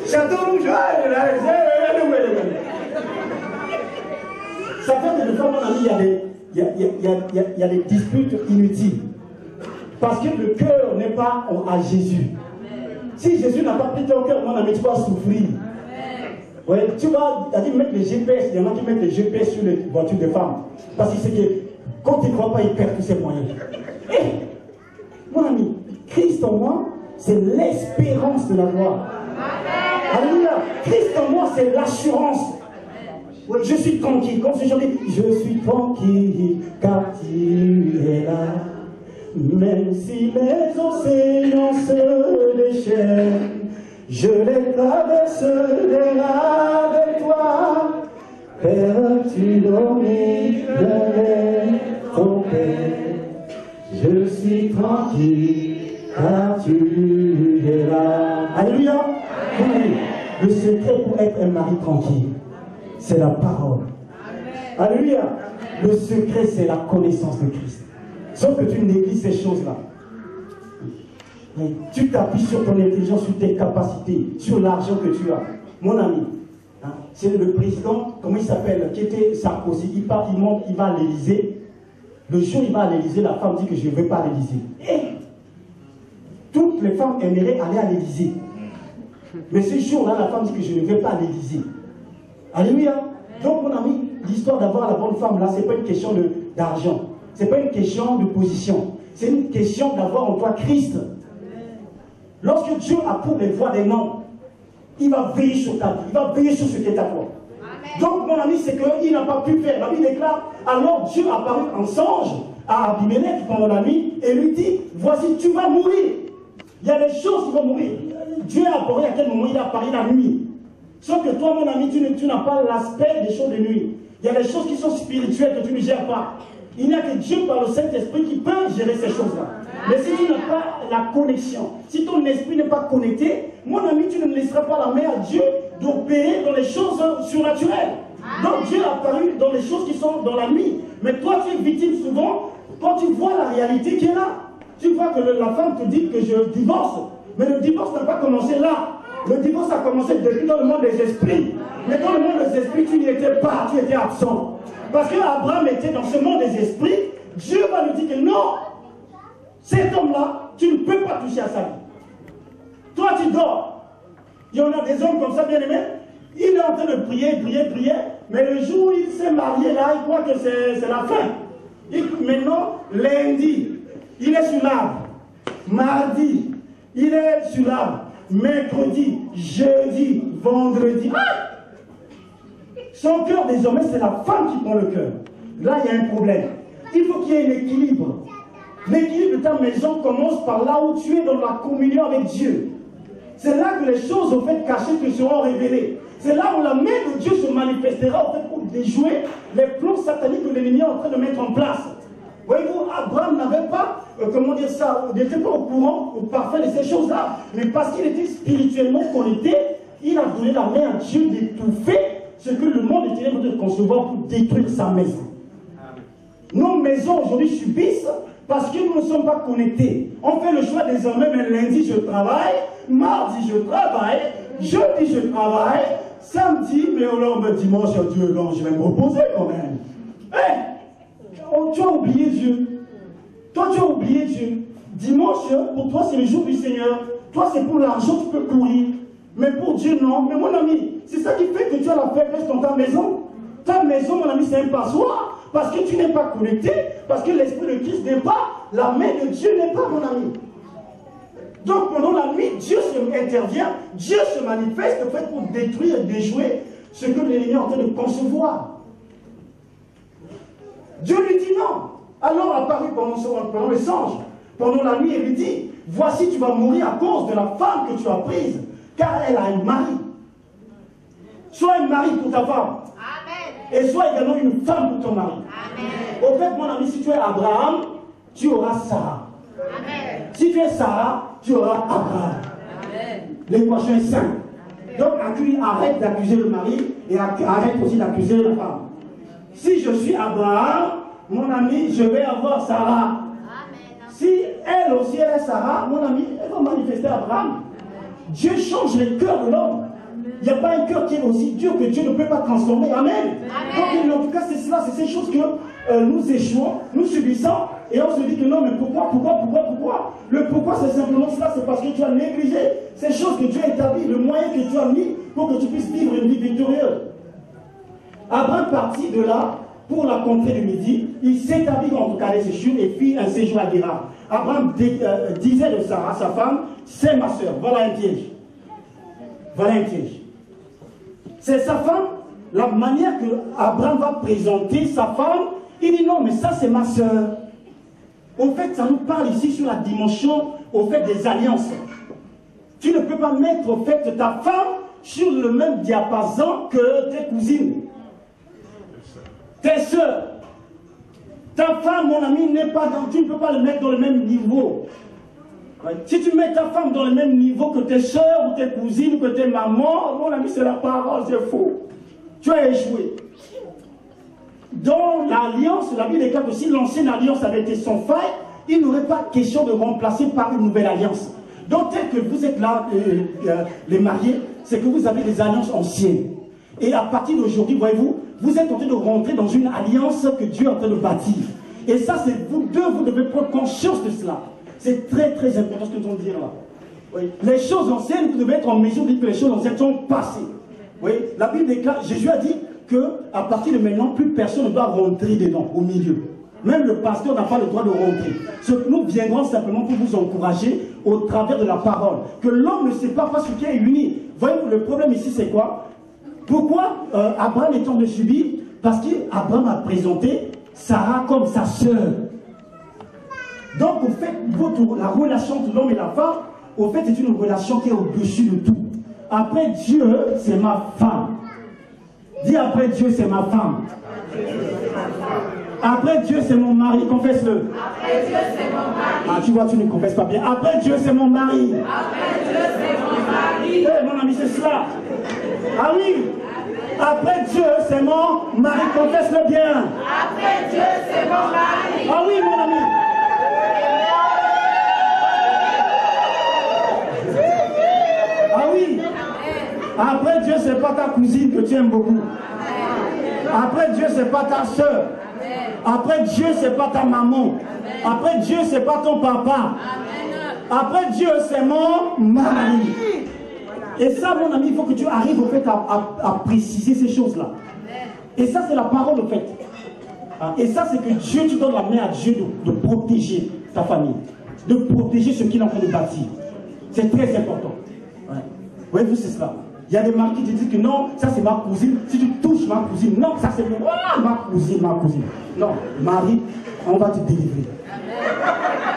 Chatou rouge, ça fait que des fois, mon ami, il y a des disputes inutiles. Parce que le cœur n'est pas à Jésus. Si Jésus n'a pas pris ton cœur, mon ami, tu vas souffrir. Ouais, tu vas mettre les GPS, il y en a qui mettent les GPS sur les voitures de femmes. Parce que c'est que quand ils ne croient pas, ils perdent tous ces moyens. Et, mon ami, Christ en moi, c'est l'espérance de la gloire. Alléluia. Christ en moi, c'est l'assurance. Oui, je suis tranquille. Comme si je dis, je suis tranquille, car tu es là. Même si les océans se déchaînent, je les traverserai avec toi. Père, tu dormis de ton Père. Je suis tranquille, car tu es là. Alléluia. Oui, le secret pour être un mari tranquille, c'est la parole. Alléluia. Le secret, c'est la connaissance de Christ. Sauf que tu négliges ces choses-là. Tu t'appuies sur ton intelligence, sur tes capacités, sur l'argent que tu as. Mon ami, hein, c'est le président, comment il s'appelle, qui était Sarkozy. Il monte, il va à l'Élysée. Le jour où il va à l'Élysée, la femme dit que je ne vais pas à l'Élysée. Et toutes les femmes aimeraient aller à l'Élysée. Mais ce jour-là, la femme dit que je ne vais pas à l'Élysée. Alléluia. Donc, mon ami, l'histoire d'avoir la bonne femme, là, ce n'est pas une question d'argent. Ce n'est pas une question de position. C'est une question d'avoir en toi Christ. Lorsque Dieu approuve les voies des noms, il va veiller sur ta vie. Il va veiller sur ce qui est à toi. Donc, mon ami, c'est qu'il n'a pas pu faire. La Bible déclare, alors Dieu apparut en songe à Abimelech pendant la nuit et lui dit, voici, tu vas mourir. Il y a des choses qui vont mourir. Dieu a apparu à quel moment il a apparu la nuit. Sauf que toi, mon ami, tu n'as pas l'aspect des choses de nuit. Il y a des choses qui sont spirituelles que tu ne gères pas. Il n'y a que Dieu par le Saint-Esprit qui peut gérer ces choses-là. Mais si tu n'as pas la connexion, si ton esprit n'est pas connecté, mon ami, tu ne laisseras pas la main à Dieu d'opérer dans les choses surnaturelles. Donc Dieu a apparu dans les choses qui sont dans la nuit. Mais toi, tu es victime souvent quand tu vois la réalité qui est là. Tu vois que la femme te dit que je divorce. Mais le divorce n'a pas commencé là. Le divorce a commencé depuis dans le monde des esprits. Mais dans le monde des esprits, tu n'y étais pas, tu étais absent. Parce qu'Abraham était dans ce monde des esprits, Dieu va lui dire que non, cet homme-là, tu ne peux pas toucher à sa vie. Toi, tu dors. Il y en a des hommes comme ça, bien aimés. Il est en train de prier, mais le jour où il s'est marié, là, il croit que c'est la fin. Maintenant, lundi, il est sur l'arbre. Mardi, il est sur l'arbre. Mercredi, jeudi, vendredi. Son cœur, désormais, c'est la femme qui prend le cœur. Là, il y a un problème. Il faut qu'il y ait un équilibre. L'équilibre de ta maison commence par là où tu es dans la communion avec Dieu. C'est là que les choses, au fait, cachées te seront révélées. C'est là où la main de Dieu se manifestera, au fait, pour déjouer les plans sataniques que l'ennemi est en train de mettre en place. Voyez-vous, Abraham n'avait pas, comment dire ça, il n'était pas au courant, au parfait de ces choses-là. Mais parce qu'il était spirituellement connecté, il a donné la main à Dieu d'étouffer ce que le monde était en train de concevoir pour détruire sa maison. Nos maisons aujourd'hui subissent parce que nous ne sommes pas connectés. On fait le choix désormais, mais lundi je travaille, mardi je travaille, jeudi je travaille, samedi, mais alors dimanche, Dieu, non, je vais me reposer quand même. Tu as oublié Dieu. Toi, tu as oublié Dieu. Dimanche, pour toi, c'est le jour du Seigneur. Toi, c'est pour l'argent, tu peux courir. Mais pour Dieu, non. Mais mon ami, c'est ça qui fait que tu as la faiblesse dans ta maison. Ta maison, mon ami, c'est un passoire. Parce que tu n'es pas connecté, parce que l'Esprit de Christ n'est pas, la main de Dieu n'est pas, mon ami. Donc pendant la nuit, Dieu intervient, Dieu se manifeste en fait, pour détruire et déjouer ce que l'ennemi est en train de concevoir. Dieu lui dit non. Alors apparu pendant le songe, pendant la nuit, il lui dit, voici tu vas mourir à cause de la femme que tu as prise, car elle a un mari. Sois un mari pour ta femme. Et sois également une femme pour ton mari. Amen. Au fait, mon ami, si tu es Abraham, tu auras Sarah. Amen. Si tu es Sarah, tu auras Abraham. L'équation est simple. Donc, arrête d'accuser le mari et arrête aussi d'accuser la femme. Si je suis Abraham, mon ami, je vais avoir Sarah. Amen. Si elle aussi elle est Sarah, mon ami, elle va manifester Abraham. Dieu change les cœurs de l'homme. Il n'y a pas un cœur qui est aussi dur que Dieu ne peut pas transformer. Amen. Amen. Donc, en tout cas, c'est cela, c'est ces choses que nous échouons, nous subissons, et on se dit que non, mais pourquoi Le pourquoi, c'est simplement cela, c'est parce que tu as négligé ces choses que Dieu a établies, le moyen que tu as mis pour que tu puisses vivre une vie victorieuse. Abraham partit de là pour la contrée du Midi. Il s'établit en tout cas les séjours et fit un séjour à Guérar. Abraham disait de Sarah, sa femme, c'est ma soeur. Voilà un piège. Voilà un piège. C'est sa femme, la manière que Abraham va présenter sa femme, il dit non, mais ça c'est ma soeur. Au fait, ça nous parle ici sur la dimension, au fait, des alliances. Tu ne peux pas mettre, au fait, ta femme sur le même diapason que tes cousines, tes soeurs. Ta femme, mon ami, n'est pas dans, tu ne peux pas le mettre dans le même niveau. Si tu mets ta femme dans le même niveau que tes soeurs, ou tes cousines, ou que tes mamans, mon ami, c'est la parole, c'est faux. Tu as échoué. Dans l'alliance, la Bible déclare que si l'ancienne alliance avait été sans faille, il n'aurait pas question de remplacer par une nouvelle alliance. Donc, tel que vous êtes là, les mariés, c'est que vous avez des alliances anciennes. Et à partir d'aujourd'hui, voyez-vous, vous êtes en train de rentrer dans une alliance que Dieu est en train de bâtir. Et ça, c'est vous deux, vous devez prendre conscience de cela. C'est très très important ce que nous allons dire là. Oui. Les choses anciennes, vous devez être en mesure de dire que les choses anciennes sont passées. Oui. La Bible déclare, Jésus a dit qu'à partir de maintenant, plus personne ne doit rentrer dedans, au milieu. Même le pasteur n'a pas le droit de rentrer. Ce que nous viendrons simplement pour vous encourager au travers de la parole. Que l'homme ne sait pas ce qui est uni. Voyez-vous, le problème ici c'est quoi? Pourquoi Abraham est en de subir? Parce qu'Abraham a présenté Sarah comme sa sœur. Donc, au fait, la relation entre l'homme et la femme, au fait, c'est une relation qui est au-dessus de tout. Après Dieu, c'est ma femme. Dis après Dieu, c'est ma femme. Après Dieu, c'est mon mari. Confesse-le. Après Dieu, c'est mon mari. Ah, tu vois, tu ne confesses pas bien. Après Dieu, c'est mon mari. Après Dieu, c'est mon mari. Eh, mon ami, c'est cela. Ah oui. Après Dieu, c'est mon mari. Confesse-le bien. Après Dieu, c'est mon mari. Ah oui, mon ami. Ah oui. Après Dieu, c'est pas ta cousine que tu aimes beaucoup. Après Dieu, c'est pas ta soeur. Après Dieu, c'est pas ta maman. Après Dieu, c'est pas ton papa. Après Dieu, c'est mon mari. Et ça, mon ami, il faut que tu arrives au fait à préciser ces choses-là. Et ça, c'est la parole, au fait. Et ça, c'est que Dieu, tu donnes la main à Dieu de protéger ta famille, de protéger ce qu'il est en train de bâtir. C'est très important. Ouais. Voyez-vous, c'est cela. Il y a des maris qui te disent que non, ça c'est ma cousine. Si tu touches ma cousine, non, ça c'est ma cousine, ma cousine. Non, Marie, on va te délivrer.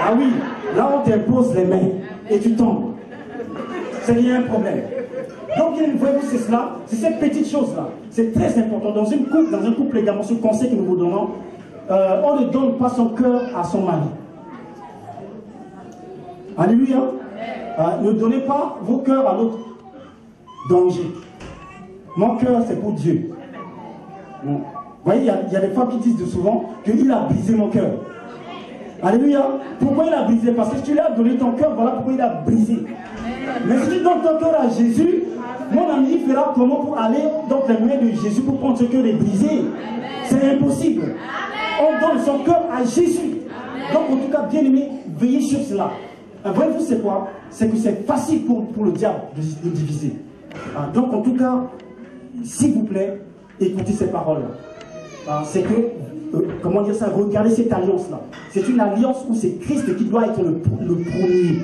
Ah oui, là on t'impose les mains et tu tombes. Il y a un problème. Donc, voyez-vous, c'est cela, c'est cette petite chose-là. C'est très important. Dans un couple également, ce conseil que nous vous donnons, on ne donne pas son cœur à son mari. Alléluia. Ne donnez pas vos cœurs à l'autre. Danger. Mon cœur, c'est pour Dieu. Bon. Vous voyez, il y a des femmes qui disent souvent qu'il a brisé mon cœur. Alléluia. Pourquoi il a brisé? Parce que si tu lui as donné ton cœur, voilà pourquoi il a brisé. Mais si tu donnes ton cœur à Jésus, mon ami, il fera comment pour aller dans les mains de Jésus pour prendre ce cœur et briser? C'est impossible. On donne son cœur à Jésus. Donc, en tout cas, bien aimé, veillez sur cela. Voyez-vous, c'est quoi? C'est que c'est facile pour le diable de diviser. Donc, en tout cas, s'il vous plaît, écoutez ces paroles-là. C'est que, comment dire ça, regardez cette alliance-là. C'est une alliance où c'est Christ qui doit être le premier.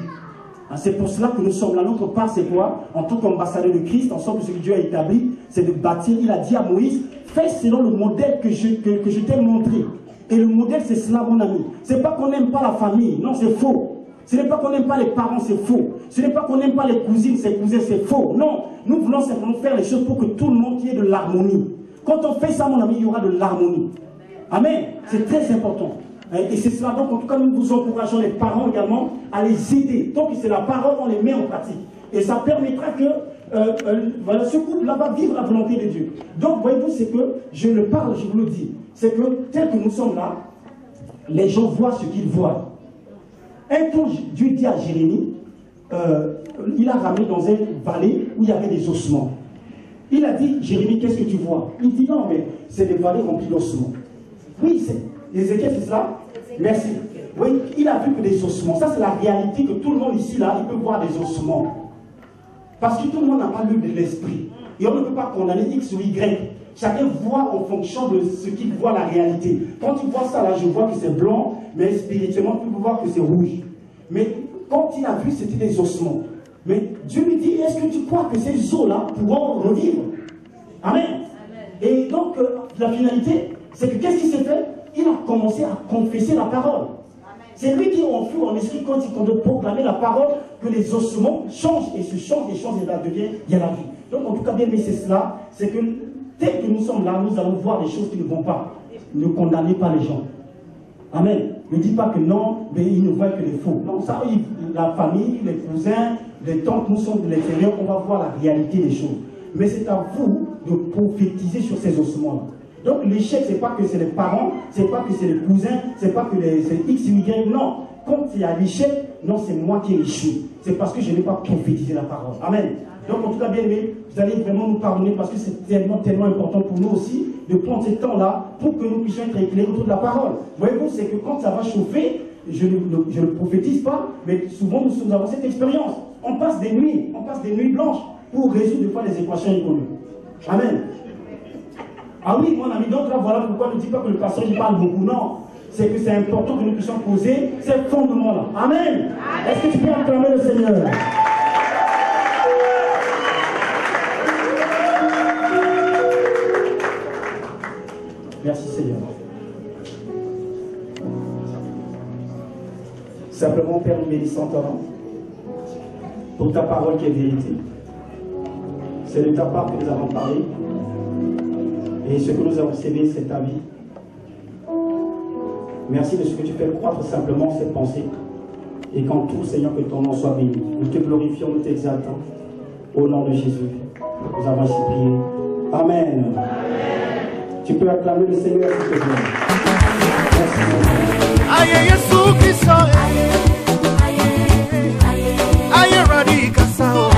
C'est pour cela que nous sommes là. Notre part, c'est quoi? En tant qu'ambassadeur de Christ, en sorte que ce que Dieu a établi, c'est de bâtir. Il a dit à Moïse, fais selon le modèle que je t'ai montré. Et le modèle, c'est cela, mon ami. C'est pas qu'on n'aime pas la famille. Non, c'est faux. Ce n'est pas qu'on n'aime pas les parents, c'est faux. Ce n'est pas qu'on n'aime pas les cousines, ses cousins, c'est faux. Non, nous voulons simplement faire les choses pour que tout le monde y ait de l'harmonie. Quand on fait ça, mon ami, il y aura de l'harmonie. Amen. C'est très important. Et c'est cela. Donc, en tout cas, nous vous encourageons les parents également à les aider. Donc, c'est la parole, on les met en pratique. Et ça permettra que voilà, ce couple-là va vivre la volonté de Dieu. Donc, voyez-vous, c'est que, je le parle, je vous le dis, c'est que, tel que nous sommes là, les gens voient ce qu'ils voient. Un temps, Dieu dit à Jérémie, il a ramené dans une vallée où il y avait des ossements. Il a dit, Jérémie, qu'est-ce que tu vois? Il dit, non, mais c'est des vallées remplies d'ossements. Oui, c'est Ézéchiel, c'est cela? Merci. Oui, il a vu que des ossements. Ça, c'est la réalité que tout le monde ici, là, il peut voir des ossements. Parce que tout le monde n'a pas l'œil de l'esprit. Et on ne peut pas condamner X ou Y. Chacun voit en fonction de ce qu'il voit la réalité. Quand tu vois ça, là, je vois que c'est blanc, mais spirituellement, tu peux voir que c'est rouge. Mais quand il a vu, c'était des ossements. Mais Dieu lui dit, est-ce que tu crois que ces os-là pourront revivre? Amen. Et donc, la finalité, c'est que qu'est-ce qui s'est fait? Il a commencé à confesser la parole. C'est lui qui, en fut en esprit, quand il proclamait la parole, que les ossements changent et se changent et changent et là devient, il y a la vie. Donc, en tout cas, bien, mais c'est cela, c'est que tel que nous sommes là, nous allons voir des choses qui ne vont pas. Ne condamnez pas les gens. Amen. Ne dis pas que non, mais ils ne voient que les faux. Non, ça, la famille, les cousins, les tantes, nous sommes de l'extérieur, on va voir la réalité des choses. Mais c'est à vous de prophétiser sur ces ossements-là. Donc l'échec, c'est pas que c'est les parents, c'est pas que c'est les cousins, c'est pas que c'est X, Y, non. Quand il y a l'échec, non, c'est moi qui ai échoué. C'est parce que je n'ai pas prophétisé la parole. Amen. Donc en tout cas, bien aimé, vous allez vraiment nous pardonner parce que c'est tellement, tellement important pour nous aussi de prendre ce temps-là pour que nous puissions être éclairés autour de la parole. Voyez-vous, c'est que quand ça va chauffer, je ne prophétise pas, mais souvent nous avons cette expérience. On passe des nuits blanches pour résoudre des fois les équations économiques. Amen. Ah oui, mon ami, donc là, voilà pourquoi ne dis pas que le pasteur il parle beaucoup, non. C'est que c'est important que nous puissions poser ces fondements-là. Amen. Est-ce que tu peux acclamer le Seigneur? Merci Seigneur. Simplement, Père, nous bénissons ton nom pour ta parole qui est vérité. C'est de ta part que nous avons parlé. Et ce que nous avons sévé, c'est ta vie. Merci de ce que tu fais croître simplement cette pensée. Et qu'en tout, Seigneur, que ton nom soit béni. Nous te glorifions, nous t'exaltons. Au nom de Jésus, nous avons ainsi prié. Amen. Amen. Tu peux acclamer le Seigneur s'il te plaît. Merci Seigneur. Aïe, Yesu Christ. Aïe, Radi Kassao.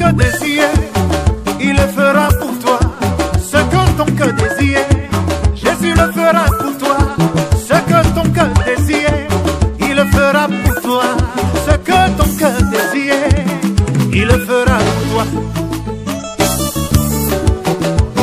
cœur désire, il le fera pour toi. Ce que ton cœur désire, Jésus le fera pour toi. Ce que ton cœur désire, il le fera pour toi. Ce que ton cœur désire, il le fera pour toi.